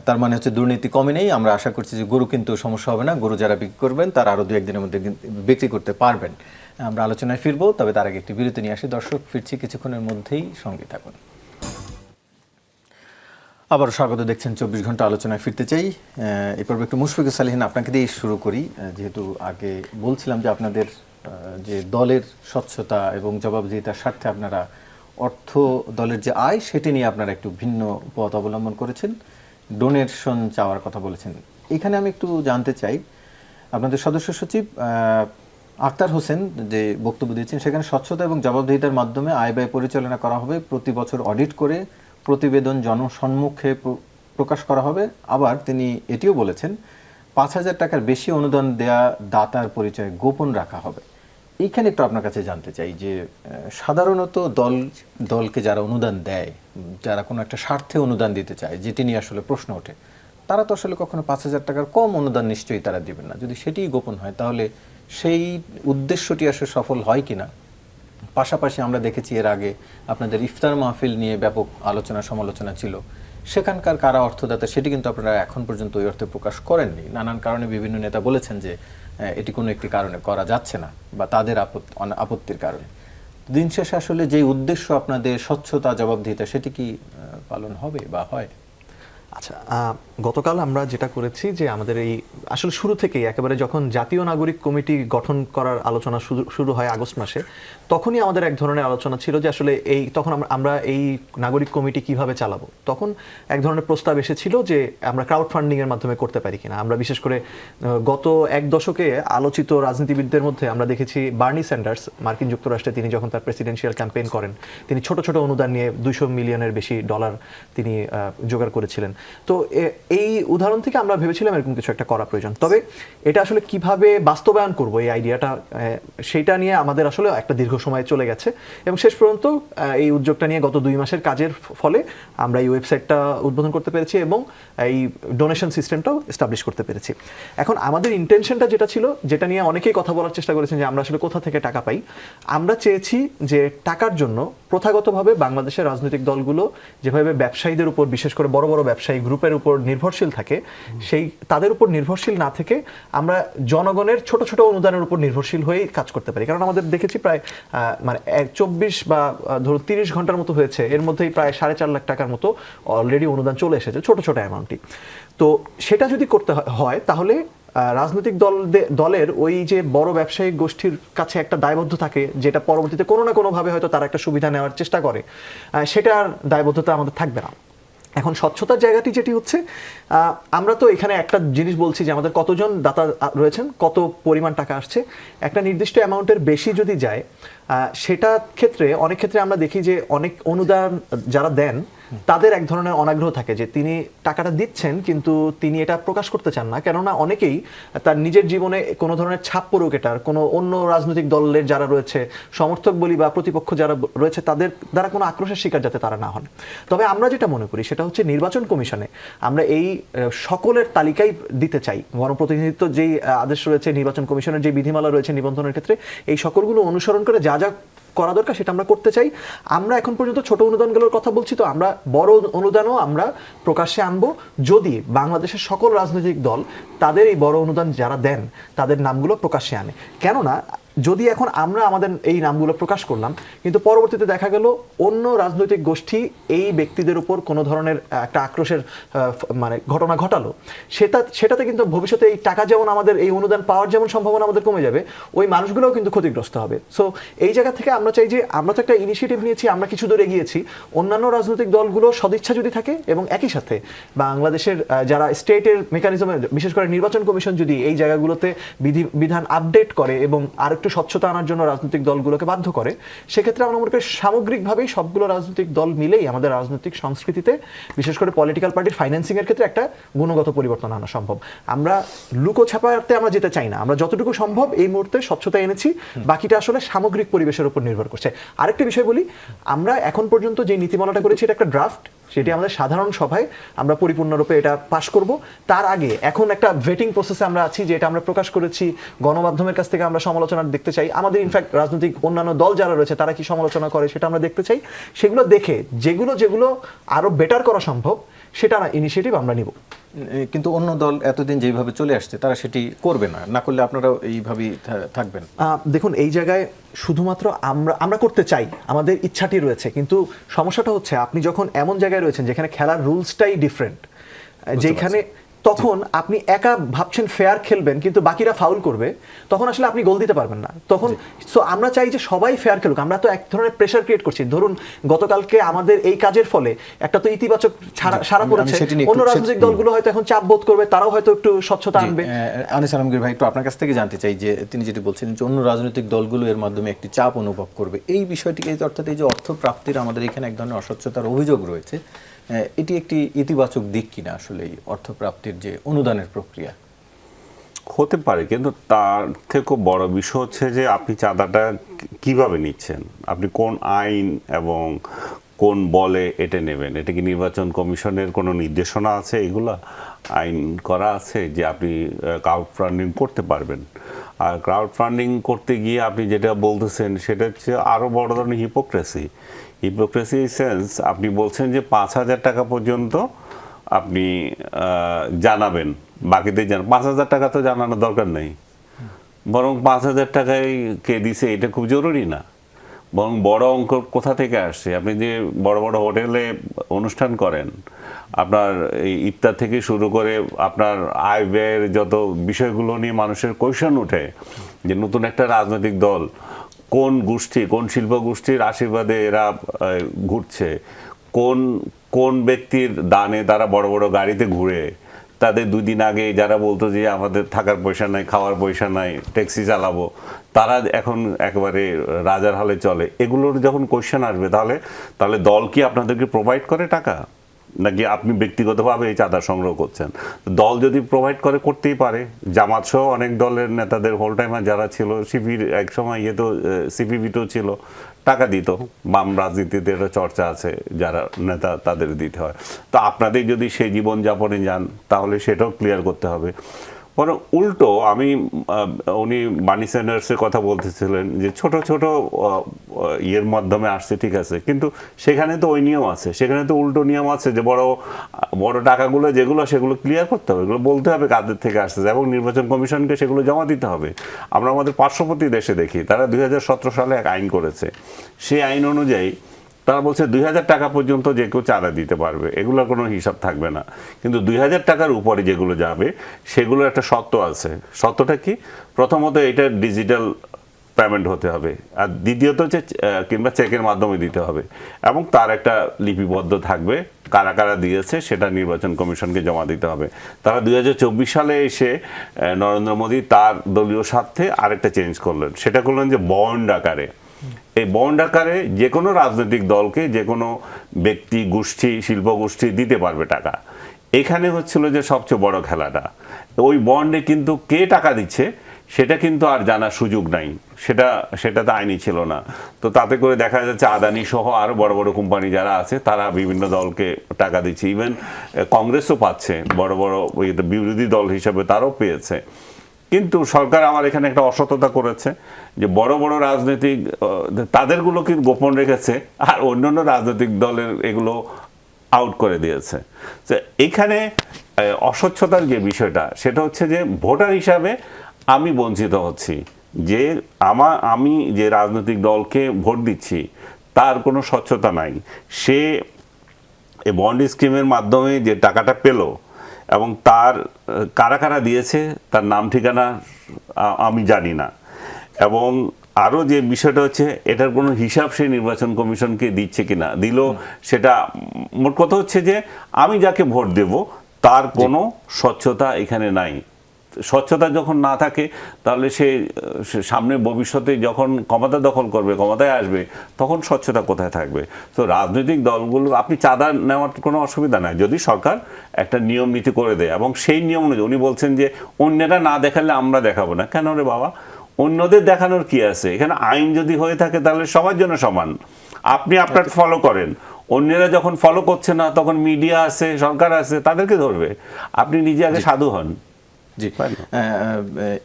তার মানে হচ্ছে দুর্নীতি কমে নেই, আমরা আশা করছি যে গরু কিন্তু সমস্যা হবে না, গরু যারা বিক্রি করবেন তারা আরও 2-1 দিনের মধ্যে বিক্রি করতে পারবেন। আমরা আলোচনায় ফিরবো, তবে তার আগে একটি বিরতি নিয়ে আসি। দর্শক, ফিরছি কিছুক্ষণের মধ্যেই, সঙ্গে থাকুন। আবার স্বাগত, দেখছেন 24 ঘন্টা আলোচনায় ফিরতে চাই। এই পর্বে একটু মুশফিকুর সালেহীন আপনাকে দিয়ে শুরু করি, যেহেতু আগে বলছিলাম যে আপনাদের যে দলের স্বচ্ছতা এবং জবাবদিহিতার স্বার্থে আপনারা অর্থ দলের যে আয় সেটি নিয়ে আপনারা একটু ভিন্ন পথ অবলম্বন করেছেন, ডোনেশন চাওয়ার কথা বলেছেন। এখানে আমি একটু জানতে চাই, আপনাদের সদস্য সচিব আক্তার হোসেন যে বক্তব্য দিয়েছেন সেখানে স্বচ্ছতা এবং জবাবদিহিতার মাধ্যমে আয় ব্যয় পরিচালনা করা হবে, প্রতি বছর অডিট করে প্রতিবেদন জনসম্মুখে প্রকাশ করা হবে। আবার তিনি এটিও বলেছেন 5,000 টাকার বেশি অনুদান দেয়া দাতার পরিচয় গোপন রাখা হবে। এইখানে একটু আপনার কাছে জানতে চাই যে সাধারণত দলকে যারা অনুদান দেয়, যারা কোনো একটা স্বার্থে অনুদান দিতে চায়, যেটি নিয়ে আসলে প্রশ্ন ওঠে, তারা তো আসলে কখনো 5,000 টাকার কম অনুদান নিশ্চয়ই তারা দিবেন না। যদি সেটিই গোপন হয় তাহলে সেই উদ্দেশ্যটি আসলে সফল হয় কিনা। পাশাপাশি আমরা দেখেছি এর আগে আপনাদের ইফতার মাহফিল নিয়ে ব্যাপক আলোচনা সমালোচনা ছিল, সেখানকার কারা অর্থদাতা সেটি কিন্তু আপনারা এখন পর্যন্ত ওই অর্থে প্রকাশ করেননি। নানান কারণে বিভিন্ন নেতা বলেছেন যে এটি কোনো একটি কারণে করা যাচ্ছে না বা তাদের আপত্তির কারণে। দিন শেষে আসলে যে উদ্দেশ্য আপনাদের স্বচ্ছতা জবাবদিহিতা সেটি কি পালন হবে বা হয়? আচ্ছা, গতকাল আমরা যেটা করেছি যে আমাদের এই আসলে শুরু থেকেই একেবারে যখন জাতীয় নাগরিক কমিটি গঠন করার আলোচনা শুরু হয় আগস্ট মাসে, তখনই আমাদের এক ধরনের আলোচনা ছিল যে আসলে তখন আমরা এই নাগরিক কমিটি কিভাবে চালাবো। তখন এক ধরনের প্রস্তাব এসেছিল যে আমরা ক্রাউড ফান্ডিং এর মাধ্যমে করতে পারি কিনা। আমরা বিশেষ করে গত এক দশকে আলোচিত রাজনীতিবিদদের মধ্যে আমরা দেখেছি বার্নি স্যান্ডার্স মার্কিন যুক্তরাষ্ট্রে তিনি যখন তার প্রেসিডেন্সিয়াল ক্যাম্পেইন করেন, তিনি ছোট ছোট অনুদান নিয়ে $200 মিলিয়নের বেশি ডলার তিনি জোগাড় করেছিলেন। তো এই উদাহরণ থেকে আমরা ভেবেছিলাম এরকম কিছু একটা করা প্রয়োজন। তবে এটা আসলে কিভাবে বাস্তবায়ন করব এই আইডিয়াটা, সেইটা নিয়ে আমাদের আসলে একটা দীর্ঘ সময় চলে গেছে এবং শেষ পর্যন্ত এই উদ্যোগটা নিয়ে গত 2 মাসের কাজের ফলে আমরা এই ওয়েবসাইটটা উদ্বোধন করতে পেরেছি এবং এই ডোনেশন সিস্টেমটাও এস্টাবলিশ করতে পেরেছি। এখন আমাদের ইন্টেনশনটা যেটা ছিল, যেটা নিয়ে অনেকেই কথা বলার চেষ্টা করেছেন যে আমরা আসলে কোথা থেকে টাকা পাই, আমরা চেয়েছি যে টাকার জন্য প্রথাগতভাবে বাংলাদেশের রাজনৈতিক দলগুলো যেভাবে ব্যবসায়ীদের উপর, বিশেষ করে বড় বড় ব্যবসায়ী গ্রুপের উপর নির্ভরশীল থাকে, সেই তাদের উপর নির্ভরশীল না থেকে আমরা জনগণের ছোট ছোট অনুদানের উপর নির্ভরশীল হয়েই কাজ করতে পারি। কারণ আমাদের দেখেছি প্রায় মানে 24 বা ধরুন 30 ঘন্টার মতো হয়েছে, এর মধ্যেই প্রায় 4.5 লাখ টাকার মতো অলরেডি অনুদান চলে এসেছে, ছোট ছোট অ্যামাউন্টই। তো সেটা যদি করতে হয় তাহলে রাজনৈতিক দলের ওই যে বড় ব্যবসায়িক গোষ্ঠীর কাছে একটা দায়বদ্ধ থাকে, যেটা পরবর্তীতে কোনো না কোনোভাবে হয়তো তারা একটা সুবিধা নেওয়ার চেষ্টা করে, সেটার দায়বদ্ধতা আমাদের থাকবে না। এখন স্বচ্ছতার জায়গাটি যেটি হচ্ছে, আমরা তো এখানে একটা জিনিস বলছি যে আমাদের কতজন দাতা রয়েছেন, কত পরিমাণ টাকা আসছে। একটা নির্দিষ্ট অ্যামাউন্টের বেশি যদি যায়, সেটা ক্ষেত্রে অনেক ক্ষেত্রে আমরা দেখি যে অনেক অনুদান যারা দেন তাদের এক ধরনের অনাগ্রহ থাকে যে তিনি টাকাটা দিচ্ছেন কিন্তু তিনি এটা প্রকাশ করতে চান না, কেননা অনেকেই তার নিজের জীবনে কোনো ধরনের ছাপ পড়ুক এটার, কোনো অন্য রাজনৈতিক দলের যারা রয়েছে সমর্থক বলি বা প্রতিপক্ষ যারা রয়েছে তাদের দ্বারা কোনো আক্রোশের শিকার যাতে তারা না হন। তবে আমরা যেটা মনে করি সেটা হচ্ছে নির্বাচন কমিশনে আমরা এই সকলের তালিকাই দিতে চাই। গণপ্রতিনিধিত্ব যেই আদেশ রয়েছে, নির্বাচন কমিশনের যে বিধিমালা রয়েছে নিবন্ধনের ক্ষেত্রে, এই সকলগুলো অনুসরণ করে যা যা করা দরকার সেটা আমরা করতে চাই। আমরা এখন পর্যন্ত ছোট অনুদানগুলোর কথা বলছি, তো আমরা বড় অনুদানও আমরা প্রকাশ্যে আনবো যদি বাংলাদেশের সকল রাজনৈতিক দল তাদের এই বড় অনুদান যারা দেন তাদের নামগুলো প্রকাশ্যে আনে। কেননা যদি এখন আমরা আমাদের এই নামগুলো প্রকাশ করলাম কিন্তু পরবর্তীতে দেখা গেল অন্য রাজনৈতিক গোষ্ঠী এই ব্যক্তিদের উপর কোনো ধরনের একটা আক্রোশের মানে ঘটনা ঘটালো, সেটাতে কিন্তু ভবিষ্যতে এই টাকা যেমন আমাদের এই অনুদান পাওয়ার যেমন সম্ভাবনা আমাদের কমে যাবে, ওই মানুষগুলোও কিন্তু ক্ষতিগ্রস্ত হবে। সো এই জায়গা থেকে আমরা চাই যে আমরা তো একটা ইনিশিয়েটিভ নিয়েছি, আমরা কিছু দূর এগিয়েছি, অন্যান্য রাজনৈতিক দলগুলো সদিচ্ছা যদি থাকে এবং একই সাথে বাংলাদেশের যারা স্টেটের মেকানিজমে বিশেষ করে নির্বাচন কমিশন যদি এই জায়গাগুলোতে বিধান আপডেট করে এবং আর একটু স্বচ্ছতা আনার জন্য রাজনৈতিক দলগুলোকে বাধ্য করে, সেক্ষেত্রে আমরা মনে করি সামগ্রিকভাবেই সবগুলো রাজনৈতিক দল মিলেই আমাদের রাজনৈতিক সংস্কৃতিতে বিশেষ করে পলিটিক্যাল পার্টির ফাইন্যান্সিং এর ক্ষেত্রে একটা গুণগত পরিবর্তন আনা সম্ভব। আমরা লুকোছাপাতে আমরা যেতে চাই না, আমরা যতটুকু সম্ভব এই মুহূর্তে স্বচ্ছতা এনেছি, বাকিটা আসলে সামগ্রিক পরিবেশের উপর নির্ভর করছে। আরেকটা বিষয় বলি, আমরা এখন পর্যন্ত যে নীতিমালাটা করেছি এটা একটা ড্রাফট, সেটি আমাদের সাধারণ সভায় আমরা পরিপূর্ণরূপে এটা পাশ করব। তার আগে এখন একটা ভেটিং প্রসেসে আমরা আছি, যে এটা আমরা প্রকাশ করেছি, গণমাধ্যমের কাছ থেকে আমরা সমালোচনা দেখতে চাই, আমাদের ইনফ্যাক্ট রাজনৈতিক অন্যান্য দল যারা রয়েছে তারা কি সমালোচনা করে সেটা আমরা দেখতে চাই। সেগুলো দেখে যেগুলো আরো বেটার করা সম্ভব সেটা ইনিশিয়েটিভ আমরা নিব। কিন্তু অন্য দল এতদিন যেভাবে চলে আসছে তারা সেটি করবে না, না করলে আপনারা এইভাবেই থাকবেন? দেখুন, এই জায়গায় শুধুমাত্র আমরা করতে চাই, আমাদের ইচ্ছাটি রয়েছে, কিন্তু সমস্যাটা হচ্ছে আপনি যখন এমন জায়গায় রয়েছেন যেখানে খেলার রুলসটাই ডিফারেন্ট, যেখানে তখন আপনি একা ভাবছেন ফেয়ার খেলবেন কিন্তু বাকিরা ফাউল করবে, তখন আসলে আপনি গোল দিতে পারবেন না। তখন সো আমরা চাই যে সবাই ফেয়ার খেলুক। আমরা তো এক ধরনের প্রেশার ক্রিয়েট করছি। ধরুন গতকালকে আমাদের এই কাজের ফলে একটা তো ইতিবাচক সারা পড়েছে, অন্য রাজনৈতিক দলগুলো হয়তো এখন চাপ বোধ করবে, তারাও হয়তো একটু স্বচ্ছতা আনবে। আনিস আলমগীর ভাই, একটু আপনার কাছ থেকে জানতে চাই যে তিনি যেটি বলছিলেন যে অন্য রাজনৈতিক দলগুলো এর মাধ্যমে একটি চাপ অনুভব করবে, এই বিষয়টিকে, অর্থাৎ এই যে অর্থ প্রাপ্তির আমাদের এখানে এক ধরনের অস্বচ্ছতার অভিযোগ রয়েছে, এটি একটি ইতিবাচক দিক কিনা আসলে এই অর্থ প্রাপ্তির যে অনুদানের প্রক্রিয়া? হতে পারে, কিন্তু তার থেকেও বড় বিষয় হচ্ছে যে আপনি চাঁদাটা কিভাবে নিচ্ছেন, আপনি কোন আইন এবং কোন বলে এটা নেবেন। এটা কি নির্বাচন কমিশনের কোনো নির্দেশনা আছে, এগুলা আইন করা আছে যে আপনি ক্রাউড ফান্ডিং করতে পারবেন? আর ক্রাউড ফান্ডিং করতে গিয়ে আপনি যেটা বলতেছেন সেটা হচ্ছে আরও বড় ধরনের হিপোক্রেসি সেন্স। আপনি বলছেন যে 5,000 টাকা পর্যন্ত আপনি জানাবেন, বাকিদের জানান। 5,000 টাকা তো জানানোর দরকার নেই, বরং 5,000 টাকায় কে দিছে এটা খুব জরুরি না, বরং বড় অঙ্ক কোথা থেকে আসছে। আপনি যে বড় বড় হোটেলে অনুষ্ঠান করেন, আপনার এই ইফতার থেকে শুরু করে আপনার আয় ব্যয়ের যত বিষয়গুলো নিয়ে মানুষের কোয়েশন ওঠে যে নতুন একটা রাজনৈতিক দল কোন গোষ্ঠী, কোন শিল্প গোষ্ঠীর আশীর্বাদে এরা ঘুরছে, কোন কোন ব্যক্তির দানে তারা বড় বড় গাড়িতে ঘুরে, তাদের 2 দিন আগে যারা বলতো যে আমাদের থাকার পয়সা নাই, খাওয়ার পয়সা নাই, ট্যাক্সি চালাবো, তারা এখন একেবারে রাজার হালে চলে। এগুলোর যখন কোয়েশ্চেন আসবে, তাহলে দল কি আপনাদেরকে প্রোভাইড করে টাকা, নাকি আপনি ব্যক্তিগতভাবে এই চাঁদা সংগ্রহ করছেন? দল যদি প্রোভাইড করে, করতেই পারে। জামাত সহ অনেক দলের নেতাদের হোল টাইমার যারা ছিল, শিবির এক সময় সিপিবিতেও ছিল, টাকা দিত। বাম রাজনীতিতে এটা চর্চা আছে, যারা নেতা তাদের দিতে হয়। তো আপনাদের যদি সেই জীবনযাপনে যান তাহলে সেটাও ক্লিয়ার করতে হবে। বরং উল্টো উনি বানি স্যান্ডার্সের কথা বলতেছিলেন যে ছোট ছোট ইয়ের মাধ্যমে আসছে, ঠিক আছে, কিন্তু সেখানে তো ওই নিয়ম আছে, সেখানে তো উল্টো নিয়ম আছে যে বড় বড় টাকাগুলো যেগুলো সেগুলো ক্লিয়ার করতে হবে, এগুলো বলতে হবে কাদের থেকে আসছে এবং নির্বাচন কমিশনকে সেগুলো জমা দিতে হবে। আমরা আমাদের পার্শ্ববর্তী দেশে দেখি, তারা 2017 সালে এক আইন করেছে, সেই আইন অনুযায়ী তারা বলছে 2,000 টাকা পর্যন্ত যে কেউ চাঁদা দিতে পারবে, এগুলোর কোনো হিসাব থাকবে না। কিন্তু 2,000 টাকার উপরে যেগুলো যাবে সেগুলোর একটা শর্ত আছে। শর্তটা কি? প্রথমত এটা ডিজিটাল পেমেন্ট হতে হবে, আর দ্বিতীয়ত হচ্ছে কিংবা চেকের মাধ্যমে দিতে হবে, এবং তার একটা লিপিবদ্ধ থাকবে কারা কারা দিয়েছে, সেটা নির্বাচন কমিশনকে জমা দিতে হবে। তারা 2024 সালে এসে নরেন্দ্র মোদী তার দলীয় স্বার্থে আরেকটা চেঞ্জ করলেন, সেটা করলেন যে বন্ড আকারে। এই বন্ড আকারে যে কোনো রাজনৈতিক দলকে যে কোনো ব্যক্তি, গোষ্ঠী, শিল্প গোষ্ঠী দিতে পারবে টাকা। এখানে হচ্ছিল যে সবচেয়ে বড় খেলাটা, ওই বন্ডে কিন্তু কে টাকা দিচ্ছে সেটা কিন্তু আর জানার সুযোগ নাই, সেটা তো আইনি ছিল না। তো তাতে করে দেখা যাচ্ছে আদানি সহ আরও বড় বড় কোম্পানি যারা আছে তারা বিভিন্ন দলকে টাকা দিচ্ছে। ইভেন কংগ্রেসও পাচ্ছে, বড় বড় বিরোধী দল হিসাবে তারাও পেয়েছে। কিন্তু সরকার আমার এখানে একটা অসততা করেছে যে বড় বড় রাজনৈতিক তাদেরগুলোকে গোপন রেখেছে, আর অন্যান্য রাজনৈতিক দলের এগুলো আউট করে দিয়েছে। তো এখানে অস্বচ্ছতার যে বিষয়টা, সেটা হচ্ছে যে ভোটার হিসাবে আমি বঞ্চিত হচ্ছি, যে আমি যে রাজনৈতিক দলকে ভোট দিচ্ছি তার কোনো স্বচ্ছতা নাই। সে এই বন্ড স্কিমের মাধ্যমে যে টাকাটা পেল এবং তার কারা কারা দিয়েছে তার নাম ঠিকানা আমি জানি না, এবং আরও যে বিষয়টা হচ্ছে এটার কোনো হিসাব সে নির্বাচন কমিশনকে দিচ্ছে কিনা, দিল সেটা, মোট কথা হচ্ছে যে আমি যাকে ভোট দেব তার কোনো স্বচ্ছতা এখানে নাই। স্বচ্ছতা যখন না থাকে তাহলে সে সামনে ভবিষ্যতে যখন ক্ষমতা দখল করবে, ক্ষমতায় আসবে, তখন স্বচ্ছতা কোথায় থাকবে? তো রাজনৈতিক দলগুলো, আপনি চাঁদা নেওয়ার কোনো অসুবিধা নাই যদি সরকার একটা নিয়ম নীতি করে দেয়, এবং সেই নিয়ম অনুযায়ী উনি বলছেন যে অন্যরা না দেখালে আমরা দেখাবো না। কেন রে বাবা, অন্যদের দেখানোর কি আছে? এখানে আইন যদি হয়ে থাকে তাহলে সবার জন্য সমান, আপনি আপনার ফলো করেন, অন্যরা যখন ফলো করছে না তখন মিডিয়া আছে, সরকার আছে, তাদেরকে ধরবে। আপনি নিজে আগে সাধু হন। জি,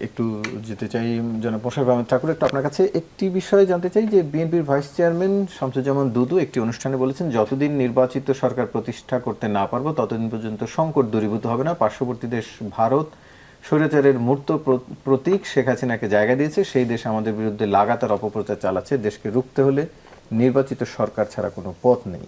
একটু যেতে চাই জনাব মোশাররফ আহমেদ ঠাকুর, একটু আপনার কাছে একটি বিষয়ে জানতে চাই যে বিএনপির ভাইস চেয়ারম্যান শামসুজ্জামান দুদু একটি অনুষ্ঠানে বলেছেন, যতদিন নির্বাচিত সরকার প্রতিষ্ঠা করতে না পারবো ততদিন পর্যন্ত সংকট দূরীভূত হবে না। পার্শ্ববর্তী দেশ ভারত স্বৈরাচারের মূর্ত প্রতীক শেখ হাসিনাকে জায়গা দিয়েছে, সেই দেশ আমাদের বিরুদ্ধে লাগাতার অপপ্রচার চালাচ্ছে, দেশকে রুখতে হলে নির্বাচিত সরকার ছাড়া কোনো পথ নেই।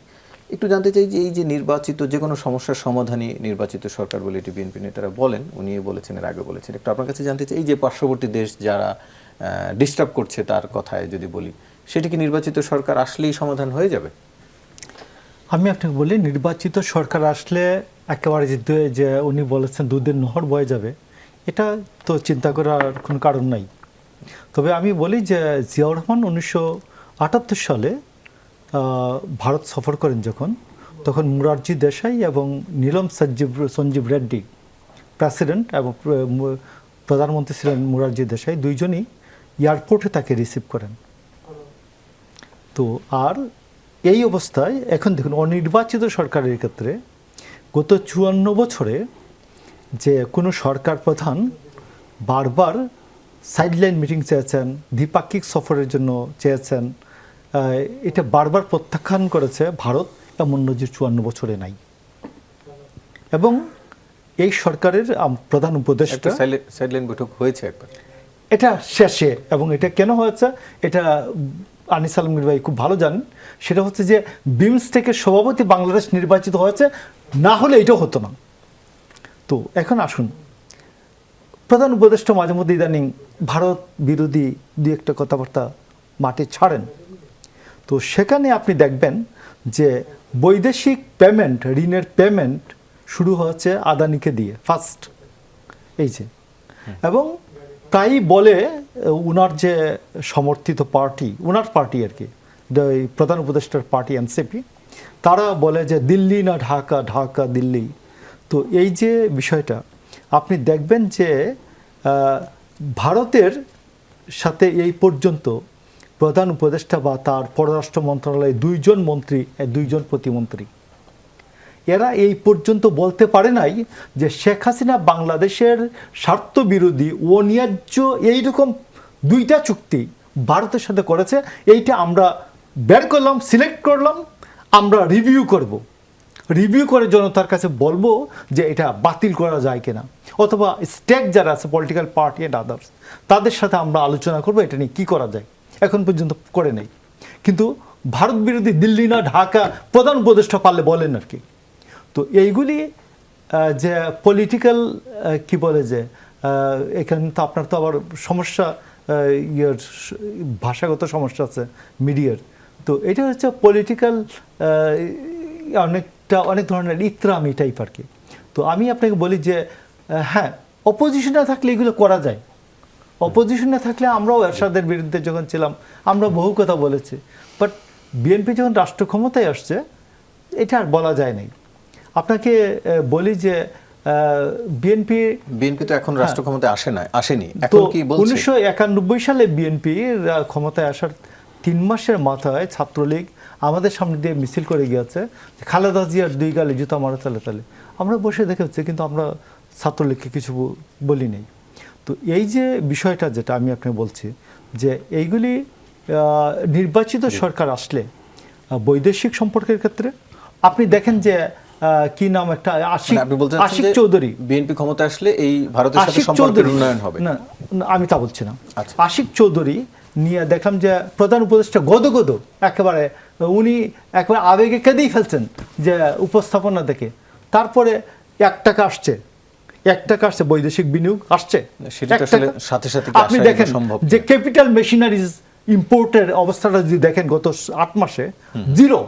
একটু জানতে চাই যে এই যে নির্বাচিত যে কোনো সমস্যার সমাধানই নির্বাচিত সরকার বলে এটি বিএনপি নেতারা বলেন, উনি বলেছেন, এর আগে বলেছেন। একটু আপনার কাছে জানতে চাই এই যে পার্শ্ববর্তী দেশ যারা ডিস্টার্ব করছে তার কথায় যদি বলি, সেটি কি নির্বাচিত সরকার আসলেই সমাধান হয়ে যাবে? আমি আপনাকে বলি, নির্বাচিত সরকার আসলে একেবারে যে উনি বলেছেন দুধের নহর বয়ে যাবে, এটা তো চিন্তা করার কোনো কারণ নাই। তবে আমি বলি যে জিয়াউর রহমান 1978 সালে ভারত সফর করেন যখন, তখন মুরারজি দেশাই এবং নীলম সঞ্জীব রেড্ডি প্রেসিডেন্ট এবং প্রধানমন্ত্রী ছিলেন মুরারজি দেশাই, দুইজনই এয়ারপোর্টে তাকে রিসিভ করেন। তো আর এই অবস্থায় এখন দেখুন, অনির্বাচিত সরকারের ক্ষেত্রে গত 54 বছরে যে কোনো সরকার প্রধান বারবার সাইডলাইন মিটিং চেয়েছেন, দ্বিপাক্ষিক সফরের জন্য চেয়েছেন, এটা বারবার প্রত্যাখ্যান করেছে ভারত, এমন নজির 54 বছরে নাই। এবং এই সরকারের প্রধান উপদেষ্টা সাইডলাইন বৈঠক হয়েছে একবার, এটা শেষে, এবং এটা কেন হয়েছে এটা আনিস আলমগীর ভাই খুব ভালো জানেন। সেটা হচ্ছে যে বিমস্টেকের সভাপতি বাংলাদেশ নির্বাচিত হয়েছে, না হলে এটাও হতো না। তো এখন আসুন, প্রধান উপদেষ্টা মাঝে মধ্যে ইদানিং ভারত বিরোধী দু একটা কথাবার্তা মাঠে ছাড়েন। তো সেখানে আপনি দেখবেন যে বৈদেশিক পেমেন্ট, ঋণের পেমেন্ট শুরু হয়েছে আদানিকে দিয়ে ফার্স্ট, এই যে। এবং তাই বলে উনার যে সমর্থিত পার্টি, উনার পার্টি আর কি, প্রধান উপদেষ্টার পার্টি এনসিপি, তারা বলে যে দিল্লি না ঢাকা, ঢাকা দিল্লি। তো এই যে বিষয়টা আপনি দেখবেন যে ভারতের সাথে এই পর্যন্ত প্রধান উপদেষ্টা বা তার পররাষ্ট্র মন্ত্রণালয়ে 2 জন মন্ত্রী, 2 জন প্রতিমন্ত্রী, এরা এই পর্যন্ত বলতে পারে নাই যে শেখ হাসিনা বাংলাদেশের স্বার্থ বিরোধী অন্যায্য এইরকম 2টা চুক্তি ভারতের সাথে করেছে, এইটা আমরা বের করলাম, সিলেক্ট করলাম, আমরা রিভিউ করব, রিভিউ করে জনতার কাছে বলবো যে এটা বাতিল করা যায় কিনা, অথবা স্টেক যারা আছে পলিটিক্যাল পার্টি অ্যান্ড আদার্স, তাদের সাথে আমরা আলোচনা করব এটা নিয়ে কী করা যায়। এখন পর্যন্ত করে নেই। কিন্তু ভারত বিরোধী দিল্লি না ঢাকা প্রধান উপদেষ্টা পারলে বলেন আর কি। তো এইগুলি যে পলিটিক্যাল কি বলে যে এখানে তো আপনার তো আবার সমস্যা, ইয়ের ভাষাগত সমস্যা আছে মিডিয়ার। তো এটা হচ্ছে পলিটিক্যাল অনেক ধরনের ইত্রামি টাইপ আর কি। তো আমি আপনাকে বলি যে হ্যাঁ, অপোজিশনে থাকলে এগুলো করা যায়। অপোজিশনে থাকলে আমরাও এরশাদের বিরুদ্ধে যখন ছিলাম আমরা বহু কথা বলেছি, বাট বিএনপি যখন রাষ্ট্র ক্ষমতায় আসছে এটা আর বলা যায় নাই। আপনাকে বলি যে বিএনপি তো এখন রাষ্ট্র ক্ষমতায় আসেনি, এখন কি বলছে? 1991 সালে বিএনপি ক্ষমতায় আসার 3 মাসের মাথায় ছাত্রলীগ আমাদের সামনে দিয়ে মিছিল করে গিয়েছে, খালেদা জিয়ার 2 গালে জুতা মারা তালে তালে। আমরা বসে দেখে হচ্ছে, কিন্তু আমরা ছাত্রলীগকে কিছু বলি নেই। তো এই যে বিষয়টা যেটা আমি আপনাকে বলছি যে এইগুলি নির্বাচিত সরকার আসলে বৈদেশিক সম্পর্কের ক্ষেত্রে আপনি দেখেন যে কি নাম একটা আশিক চৌধুরী, বিএনপি ক্ষমতা আসলে এই ভারতের সাথে সম্পর্কের উন্নয়ন হবে না, আমি তা বলছি না। আশিক চৌধুরী নিয়ে দেখলাম যে প্রধান উপদেষ্টা গদগদ একেবারে, উনি একেবারে আবেগে কেঁদেই ফেলছেন যে উপস্থাপনা দেখে। তারপরে 1 টাকা আসছে, 1 টাকা আসছে, বৈদেশিক বিনিয়োগ আসছে। আপনি দেখেন যে ক্যাপিটাল মেশিনারিজ ইম্পোর্টের অবস্থাটা যদি দেখেন গত 8 মাসে 0,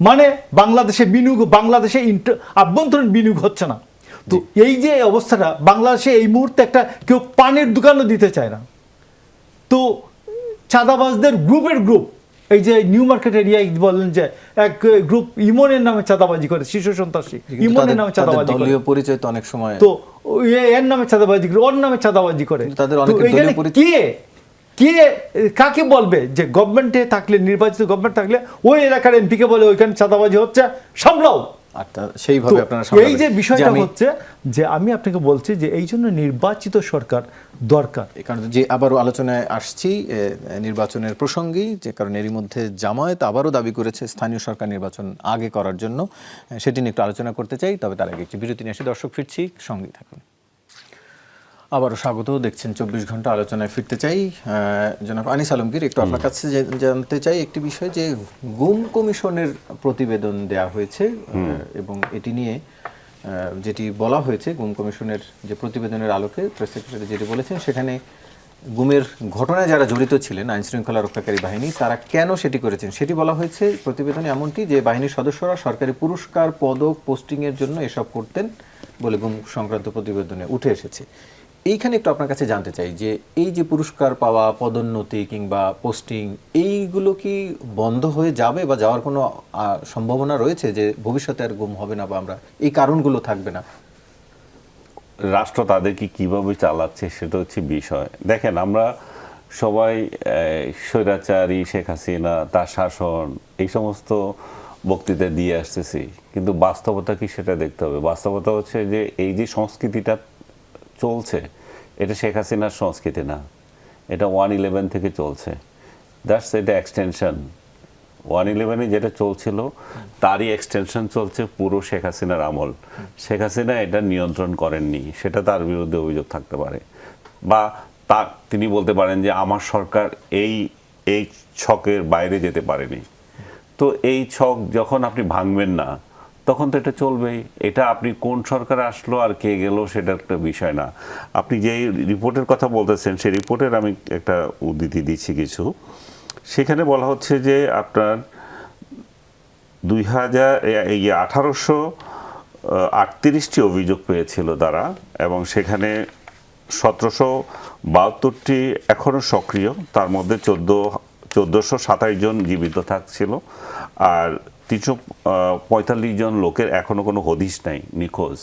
মানে বাংলাদেশে বিনিয়োগ, বাংলাদেশে আভ্যন্তরীণ বিনিয়োগ হচ্ছে না। তো এই যে অবস্থাটা, বাংলাদেশে এই মুহূর্তে একটা কেউ পানের দোকানও দিতে চায় না। তো চাঁদাবাজদের গ্রুপের গ্রুপ, এই যে নিউ মার্কেট এরিয়ায় বললেন যে এক গ্রুপ ইমনের নামে চাঁদাবাজি করে, শিশু সন্ত্রাসী ইমনের নামে চাঁদাবাজি করে, দলীয় পরিচয় তো অনেক সময়, তো এর নামে চাঁদাবাজি করে, ওর নামে চাঁদাবাজি করে। কে কাকে বলবে যে গভর্নমেন্টে থাকলে, নির্বাচিত গভর্নমেন্ট থাকলে ওই এলাকার এমপিকে বলে ওইখানে চাঁদাবাজি হচ্ছে, সামলাও। সেইভাবে আপনারা এই যে বিষয়টা হচ্ছে যে আমি আপনাকে বলছি যে এই জন্য নির্বাচিত সরকার দরকার। এই কারণে যে আবারও আলোচনায় আসছি নির্বাচনের প্রসঙ্গেই, যে কারণে এরই মধ্যে জামায়াত আবারও দাবি করেছে স্থানীয় সরকার নির্বাচন আগে করার জন্য, সেটি নিয়ে একটু আলোচনা করতে চাই। তবে তার আগে একটি বিরতি নিয়ে এসে দর্শক ফিরছি, সঙ্গেই থাকুন। আবারও স্বাগত। দেখছেন 24 ঘন্টা আলোচনায় ফিরতে চাই। জনাব আনিস আলমগীর, একটু আপনার কাছে জানতে চাই একটি বিষয়, যে গুম কমিশনের প্রতিবেদন দেয়া হয়েছে এবং এটি নিয়ে যেটি বলা হয়েছে, গুম কমিশনের যে প্রতিবেদনের আলোকে প্রেস সেক্রেটারি যেটি বলেছেন, সেখানে গুমের ঘটনায় যারা জড়িত ছিলেন আইন শৃঙ্খলা রক্ষাকারী বাহিনী, তারা কেন সেটি করেছেন সেটি বলা হয়েছে প্রতিবেদনে এমনটি যে বাহিনীর সদস্যরা সরকারি পুরস্কার, পদক, পোস্টিংয়ের জন্য এসব করতেন বলে গুম সংক্রান্ত প্রতিবেদনে উঠে এসেছে। এইখানে একটু আপনার কাছে জানতে চাই যে এই যে পুরস্কার পাওয়া, পদোন্নতি কিংবা পোস্টিং, এইগুলো কি বন্ধ হয়ে যাবে বা যাওয়ার কোনো সম্ভাবনা রয়েছে যে ভবিষ্যতে আর গুম হবে না বা আমরা এই কারণগুলো থাকবে না? রাষ্ট্র তাদেরকে কিভাবে চালাচ্ছে সেটা হচ্ছে বিষয়। দেখেন, আমরা সবাই স্বৈরাচারী শেখ হাসিনা, তার শাসন, এই সমস্ত বক্তৃতা দিয়ে আসতেছি, কিন্তু বাস্তবতা কি সেটা দেখতে হবে। বাস্তবতা হচ্ছে যে এই যে সংস্কৃতিটা চলছে, এটা শেখ হাসিনার সংস্কৃতি না, এটা 1/11 থেকে চলছে। এটা এক্সটেনশন। 1/11 যেটা চলছিল তারই এক্সটেনশন চলছে পুরো শেখ হাসিনার আমল। শেখ হাসিনা এটা নিয়ন্ত্রণ করেননি, সেটা তার বিরুদ্ধে অভিযোগ থাকতে পারে, বা তিনি বলতে পারেন যে আমার সরকার এই ছকের বাইরে যেতে পারেনি। তো এই ছক যখন আপনি ভাঙবেন না, তখন তো এটা চলবেই। এটা আপনি কোন সরকার আসলো আর কে গেল সেটা একটা বিষয় না। আপনি যে রিপোর্টের কথা বলতেছেন, সেই রিপোর্টের আমি একটা উদ্ধৃতি দিচ্ছি কিছু। সেখানে বলা হচ্ছে যে আপনার 1838টি অভিযোগ পেয়েছিল তারা, এবং সেখানে 1772টি এখনও সক্রিয়, তার মধ্যে 1427 জন জীবিত থাকছিল, আর 345 জন লোকের এখনো কোনো হদিশ নাই, নিখোঁজ।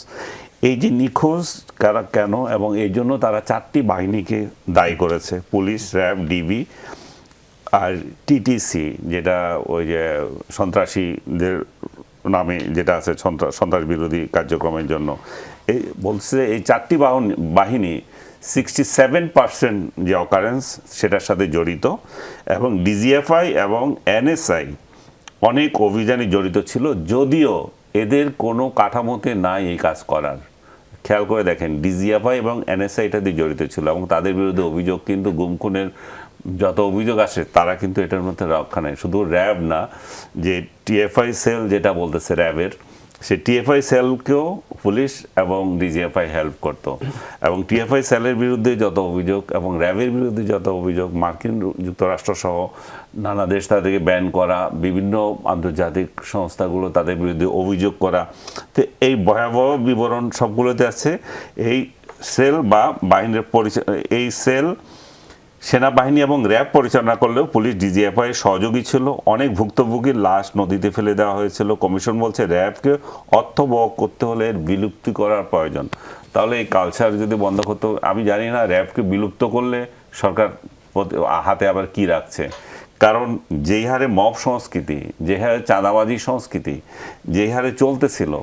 এই যে নিখোঁজ কারা, কেন, এবং এই জন্য তারা 4টি বাহিনীকে দায়ী করেছে: পুলিশ, র্যাব, ডিবি আর টিটিসি, যেটা ওই যে সন্ত্রাসীদের নামে যেটা আছে, সন্ত্রাস বিরোধী কার্যক্রমের জন্য। এই বলছে এই 4টি বাহিনী 67% যে অকারেন্স সেটার সাথে জড়িত, এবং ডিজিএফআই এবং এনএসআই অনেক অভিযানে জড়িত ছিল, যদিও এদের কোনো কাঠামোতে নাই এই কাজ করার। খেয়াল করে দেখেন, ডিজিএফআই এবং এনএসআই এটাতে জড়িত ছিল, এবং তাদের বিরুদ্ধে অভিযোগ কিন্তু গুম খুনের যত অভিযোগ আসে তারা কিন্তু এটার মধ্যে রক্ষা নেয়। শুধু র্যাব না, যে টিএফআই সেল যেটা বলতেছে র্যাবের, সে টিএফআই সেলকেও পুলিশ এবং ডিজিএফআই হেল্প করত, এবং টিএফআই সেলের বিরুদ্ধে যত অভিযোগ এবং র্যাবের বিরুদ্ধে যত অভিযোগ, মার্কিন যুক্তরাষ্ট্র সহ নানা দেশ তাদেরকে ব্যান করা, বিভিন্ন আন্তর্জাতিক সংস্থাগুলো তাদের বিরুদ্ধে অভিযোগ করা, তো এই ভয়াবহ বিবরণ সবগুলোতে আছে। এই সেল বা বাহিনীর এই সেল সেনাবাহিনী এবং র্যাব পরিচালনা করলেও পুলিশ, ডিজিএফআই সহযোগী ছিল। অনেক ভুক্তভোগীর লাশ নদীতে ফেলে দেওয়া হয়েছিল। কমিশন বলছে র্যাবকে অর্থবহ করতে হলে এর বিলুপ্তি করার প্রয়োজন। তাহলে এই কালচার যদি বন্ধ করতে, আমি জানি না র্যাবকে বিলুপ্ত করলে সরকার হাতে আবার কি রাখছে। কারণ যেই হারে মব সংস্কৃতি, যে হারে চাঁদাবাজি সংস্কৃতি যেই হারে চলতেছিল,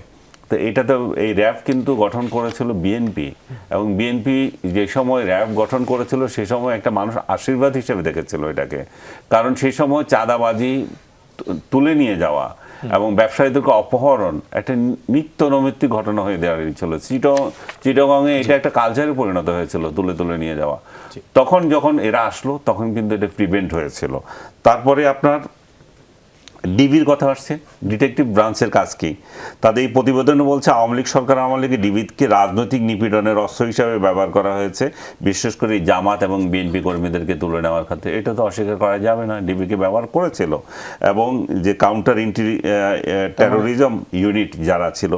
তো এটা তো এই র্যাব কিন্তু গঠন করেছিল বিএনপি, এবং বিএনপি যে সময় র্যাব গঠন করেছিল সে সময় একটা মানুষ আশীর্বাদ হিসেবে দেখেছিল এটাকে। কারণ সেই সময় চাঁদাবাজি তুলে নিয়ে যাওয়া এবং ব্যবসায়ীদেরকে অপহরণ একটা নিত্য নৈমিত্তিক ঘটনা হয়ে দাঁড়িয়েছিল। চিটাগংয়ে এটা একটা কালচারে পরিণত হয়েছিল, তুলে নিয়ে যাওয়া। তখন যখন এরা আসলো তখন কিন্তু এটা প্রিভেন্ট হয়েছিল। তারপরে আপনার ডিবির কথা আসছে, ডিটেকটিভ ব্রাঞ্চের কাজ কি? তাদের এই প্রতিবেদনে বলছে আওয়ামী লীগ সরকার আমলে ডিবিকে রাজনৈতিক নিপীড়নের অস্ত্র হিসাবে ব্যবহার করা হয়েছে, বিশেষ করে জামাত এবং বিএনপি কর্মীদেরকে তুলে নেওয়ার ক্ষেত্রে। এটা তো অস্বীকার করা যাবে না, ডিবিকে ব্যবহার করেছিল। এবং যে কাউন্টার টেরোরিজম ইউনিট যারা ছিল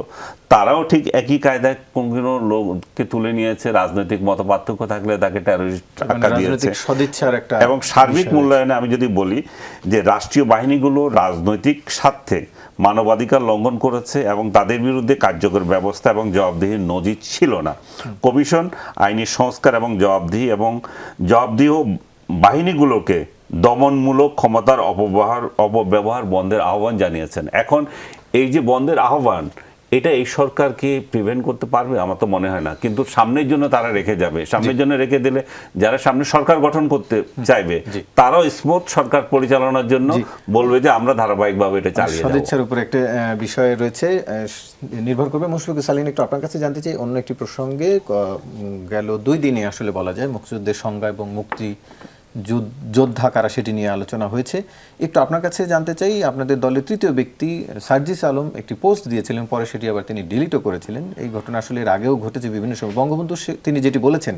তারাও ঠিক একই কায়দায় কোনো লোককে তুলে নিয়েছে, রাজনৈতিক মতপার্থক্য থাকলে তাকে টেরোরিস্ট আখ্যা দিয়েছে। এবং সার্বিক মূল্যায়নে আমি যদি বলি যে রাষ্ট্রীয় বাহিনীগুলো রাজনৈতিক স্বার্থে মানবাধিকার লঙ্ঘন করেছে, এবং তাদের বিরুদ্ধে কার্যকর ব্যবস্থা এবং জবাবদিহির নজির ছিল না। কমিশন আইনি সংস্কার এবং জবাবদিহ বাহিনীগুলোকে দমনমূলক ক্ষমতার অপব্যবহার বন্ধের আহ্বান জানিয়েছেন। এখন এই যে বন্ধের আহ্বান, এটা এই সরকারকে প্রিভেন্ট করতে পারবে আমার তো মনে হয় না, কিন্তু সামনের জন্য তারা রেখে যাবে। সামনের জন্য রেখে দিলে যারা সামনে সরকার গঠন করতে চাইবে তারাও স্মুথ সরকার পরিচালনার জন্য বলবে যে আমরা ধারাবাহিকভাবে এটা চালিয়ে যাবো। সদিচ্ছার উপর একটা বিষয় রয়েছে, নির্ভর করবে। মুশফিকুর সালিন, একটু আপনার কাছে জানতে চাই অন্য একটি প্রসঙ্গে। গেল 2 দিনে আসলে বলা যায় মুক্তিযুদ্ধের সংজ্ঞা এবং মুক্তি যোদ্ধা কারা সেটি নিয়ে আলোচনা হয়েছে। একটু আপনার কাছে জানতে চাই, আপনাদের দলের তৃতীয় ব্যক্তি সার্জিস আলম একটি পোস্ট দিয়েছিলেন, পরে সেটি আবার তিনি ডিলিটও করেছিলেন। এই ঘটনা আসলে এর আগেও ঘটেছে বিভিন্ন সময়। তিনি যেটি বলেছেন,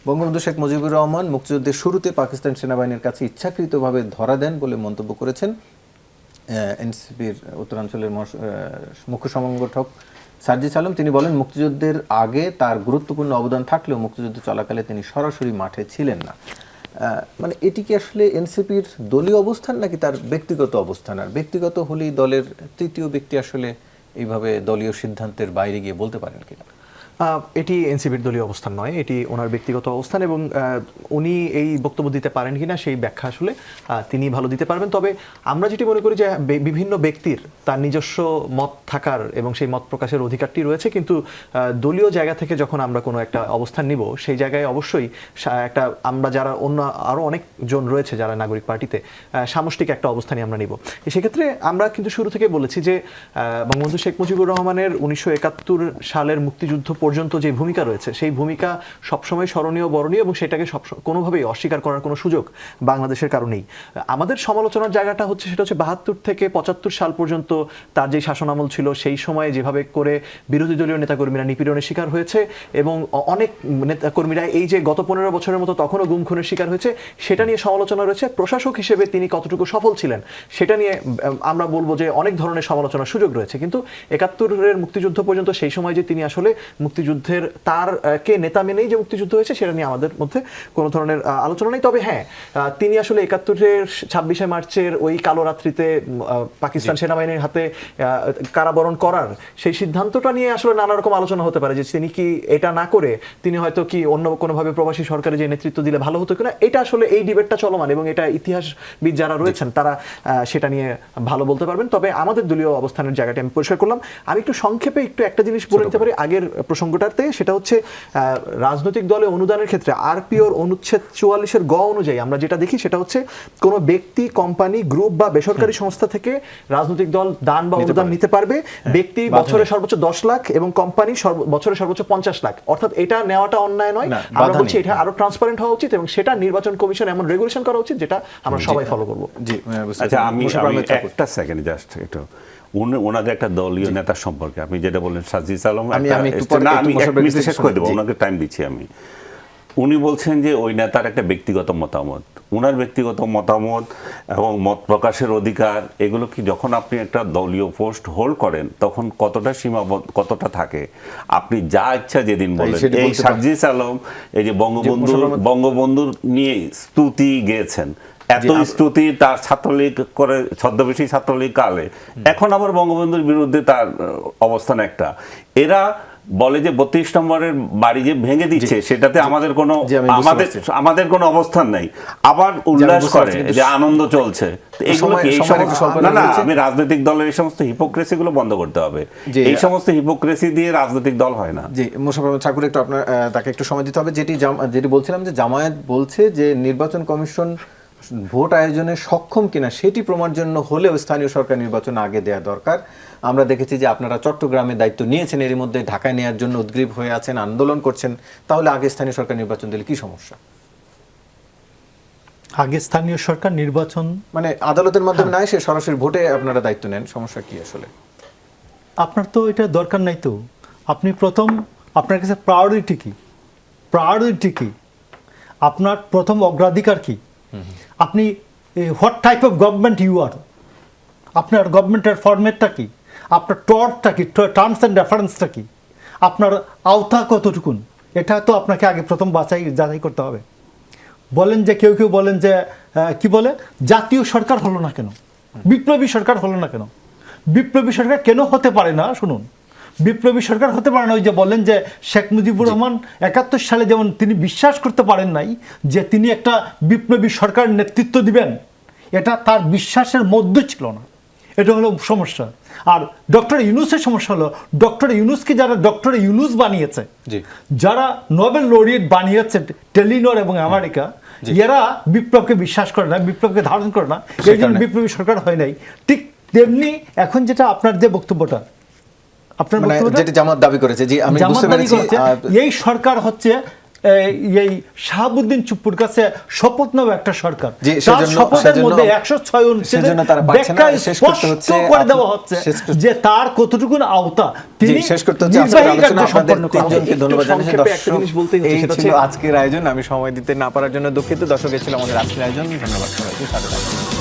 বঙ্গবন্ধু শেখ মুজিবুর রহমান মুক্তিযুদ্ধের শুরুতে পাকিস্তান সেনাবাহিনীর কাছে ইচ্ছাকৃতভাবে ধরা দেন বলে মন্তব্য করেছেন এনসিপির উত্তরাঞ্চলের মুখ্য সংগঠক সার্জিস আলম। তিনি বলেন মুক্তিযুদ্ধের আগে তার গুরুত্বপূর্ণ অবদান থাকলেও মুক্তিযুদ্ধ চলাকালে তিনি সরাসরি মাঠে ছিলেন না। মানে এটি কি আসলে এনসিপির দলীয় অবস্থান নাকি তার ব্যক্তিগত অবস্থান? আর ব্যক্তিগত হলেই দলের তৃতীয় ব্যক্তি আসলে এইভাবে দলীয় সিদ্ধান্তের বাইরে গিয়ে বলতে পারেন কিনা? এটি এনসিপির দলীয় অবস্থান নয়, এটি ওনার ব্যক্তিগত অবস্থান, এবং উনি এই বক্তব্য দিতে পারেন কিনা সেই ব্যাখ্যা আসলে তিনি ভালো দিতে পারবেন। তবে আমরা যেটি মনে করি যে বিভিন্ন ব্যক্তির তার নিজস্ব মত থাকার এবং সেই মত প্রকাশের অধিকারটি রয়েছে, কিন্তু দলীয় জায়গা থেকে যখন আমরা কোনো একটা অবস্থান নিব সেই জায়গায় অবশ্যই একটা আমরা যারা অন্য আরও অনেকজন রয়েছে যারা নাগরিক পার্টিতে সামষ্টিক একটা অবস্থানই আমরা নিব। সেক্ষেত্রে আমরা কিন্তু শুরু থেকে বলেছি যে বঙ্গবন্ধু শেখ মুজিবুর রহমানের 1971 সালের মুক্তিযুদ্ধ পর্যন্ত যে ভূমিকা রয়েছে সেই ভূমিকা সবসময় স্মরণীয়, বরণীয়, এবং সেটাকে কোনোভাবেই অস্বীকার করার কোনো সুযোগ বাংলাদেশের কারণেই। আমাদের সমালোচনার জায়গাটা হচ্ছে সেটা হচ্ছে 72 থেকে 75 সাল পর্যন্ত তার যে শাসনামল ছিল সেই সময়ে যেভাবে করে বিরোধী দলীয় নেতাকর্মীরা নিপীড়নের শিকার হয়েছে, এবং অনেক নেতাকর্মীরা এই যে গত 15 বছরের মতো তখনও গুম খুনের শিকার হয়েছে, সেটা নিয়ে সমালোচনা রয়েছে। প্রশাসক হিসেবে তিনি কতটুকু সফল ছিলেন সেটা নিয়ে আমরা বলবো যে অনেক ধরনের সমালোচনার সুযোগ রয়েছে। কিন্তু 71-এর মুক্তিযুদ্ধ পর্যন্ত সেই সময় যে তিনি আসলে মুক্তিযুদ্ধের তার কে নেতা মেনেই যে মুক্তিযুদ্ধ হয়েছে সেটা নিয়ে আমাদের মধ্যে কোনো ধরনের আলোচনা নেই। তবে হ্যাঁ, তিনি আসলে 71-এর 26শে মার্চের ওই কালো রাত্রিতে পাকিস্তান সেনাবাহিনীর হাতে কারাবরণ করার সেই সিদ্ধান্তটা নিয়ে আসলে নানা রকম আলোচনা হতে পারে যে তিনি কি এটা না করে তিনি হয়তো কি অন্য কোনোভাবে প্রবাসী সরকারে যে নেতৃত্ব দিলে ভালো হতো কিনা, এটা আসলে এই ডিবেটটা চলমান, এবং এটা ইতিহাসবিদ যারা রয়েছেন তারা সেটা নিয়ে ভালো বলতে পারবেন। তবে আমাদের দলীয় অবস্থানের জায়গাটি আমি পরিষ্কার করলাম। আমি একটু সংক্ষেপে একটা জিনিস বলে নিতে পারি আগের প্রসঙ্গটাতে, সেটা হচ্ছে রাজনৈতিক দলে অনুদানের ক্ষেত্রে আরপিওর অনুচ্ছেদ 44-এর গ অনুযায়ী আমরা যেটা দেখি সেটা হচ্ছে কোনো ব্যক্তি, কোম্পানি, গ্রুপ বা বেসরকারি সংস্থা থেকে রাজনৈতিক দল দান বা অনুদান নিতে পারবে। ব্যক্তি বছরে সর্বোচ্চ 10 লাখ এবং কোম্পানি বছরে সর্বোচ্চ 50 লাখ। অর্থাৎ এটা নেওয়াটা অন্যায় নয়, আমরা বলছি এটা আরো ট্রান্সপারেন্ট হওয়া উচিত, এবং সেটা নির্বাচন কমিশন এমন রেগুলেশন করা উচিত যেটা আমরা সবাই ফলো করব। জি, আচ্ছা, আমি একটা সেকেন্ড জাস্ট একটু ওনাদের একটা দলীয় নেতার সম্পর্কে আপনি যেটা বললেন সার্জিস আলম, আমি শেষ করে দেবো, ওনাকে টাইম দিচ্ছি আমি। উনি বলছেন যে ওই নেতার একটা ব্যক্তিগত মতামত, ওনার ব্যক্তিগত মতামত এবং মত প্রকাশের অধিকার, এগুলো কি যখন আপনি একটা দলীয় পোস্ট হোল্ড করেন তখন কতটা সীমাবদ্ধ, কতটা থাকে? আপনি যা ইচ্ছা যেদিন বলেন। এই সার্জিস আলম এই যে বঙ্গবন্ধুর নিয়ে স্তুতি গেয়েছেন, এত স্তুতি তার ছাত্রলীগ করে ছদ্মবেশী ছাত্রলীগ কালে, এখন আবার বঙ্গবন্ধুর বিরুদ্ধে তার অবস্থান একটা। এরা বলে যে 32 নম্বরের বাড়ি যে ভেঙে দিচ্ছে সেটাতে আমাদের কোনো অবস্থান নাই, আবার উল্লাস করে যে আনন্দ চলছে। আমি রাজনৈতিক দলের এই সমস্ত হিপোক্রেসি গুলো বন্ধ করতে হবে। এই সমস্ত হিপোক্রেসি দিয়ে রাজনৈতিক দল হয় না। জি, মোশাররফ আহমেদ ঠাকুর, একটু আপনার তাকে একটু সময় দিতে হবে। যেটি বলছিলাম যে জামায়াত বলছে যে নির্বাচন কমিশন ভোট আয়োজনে সক্ষম কিনা সেটি প্রমাণের জন্য হলেও স্থানীয় সরকার নির্বাচন আগে দেওয়া দরকার। আমরা দেখেছি যে আপনারা চট্টগ্রামে দায়িত্ব নিয়েছেন, এর মধ্যে ঢাকায় নেওয়ার জন্য উদ্গ্রীব হয়ে আছেন, আন্দোলন করছেন, তাহলে আগে স্থানীয় সরকার নির্বাচন দিলে কি সমস্যা? আগে স্থানীয় সরকার নির্বাচন মানে আদালতের মাধ্যমে না এসে সরাসরি ভোটে আপনারা দায়িত্ব নেন, সমস্যা কি আসলে? আপনার তো এটা দরকার নাই তো। আপনি প্রথম আপনার কাছে প্রায়োরিটি কি, আপনার প্রথম অগ্রাধিকার কি, আপনি what type of government you are, আপনার গভর্নমেন্টের ফরম্যাটটা কি, আপনার টর্চটা কি, টার্মস অ্যান্ড রেফারেন্সটা কি, আপনার আওতা কতটুকুন, এটা তো আপনাকে আগে প্রথম যাচাই করতে হবে। বলেন যে কেউ বলেন যে কি বলে জাতীয় সরকার হলো না কেন, বিপ্লবী সরকার হলো না কেন? বিপ্লবী সরকার কেন হতে পারে না? শুনুন, বিপ্লবী সরকার হতে পারে না। ওই যে বলেন যে শেখ মুজিবুর রহমান 71 সালে যেমন তিনি বিশ্বাস করতে পারেন নাই যে তিনি একটা বিপ্লবী সরকার নেতৃত্ব দিবেন, এটা তার বিশ্বাসের মধ্যে ছিল না। এটা হলো সমস্যা। আর ডক্টর ইউনূসের সমস্যা হলো ডক্টর ইউনূসকে যারা ডক্টর ইউনূস বানিয়েছে, জি। যারা নোবেল লরিয়েট বানিয়েছে টেলিনর এবং আমেরিকা, এরা বিপ্লবকে বিশ্বাস করে না, বিপ্লবকে ধারণ করে না, এই জন্য বিপ্লবী সরকার হয় নাই। ঠিক তেমনি এখন যেটা আপনার যে বক্তব্যটা, আপনার মানে বক্তব্যটা যেটা জামাত দাবি করেছে, জি আমি জামাত বুঝতে দাবি পেরেছি। করেছে, এই সরকার হচ্ছে এই শাহাবুদ্দিন চুপ্পুর কাছে শপথ নেওয়া একটা সরকার। জি, তার সেজন্য- শপথের সেজন্য- মধ্যে 106 অনুচ্ছেদের সেজন্য তারা পারছে না, ব্যাখ্যায় শেষ করতে স্পষ্ট হচ্ছে করে দেওয়া হচ্ছে শেষ করতে- যে তার কতটুকু আওতা জি, তিনি শেষ করতে হচ্ছে আজকের নির্বাহী আলোচনা। কার্য আপনাদের সম্পন্ন করবেন। তিনজনকে একটু ধন্যবাদ জানাচ্ছি। সংক্ষেপে একটা দর্শক, জিনিস বলতেই হচ্ছে, এই সেটা ছিল হচ্ছে- আজকের আয়োজন। আমি সময় দিতে না পারার জন্য দুঃখিত। দর্শক, এই ছিল আমাদের আজকের আয়োজন। ধন্যবাদ সবাইকে, সাথে থাকুন।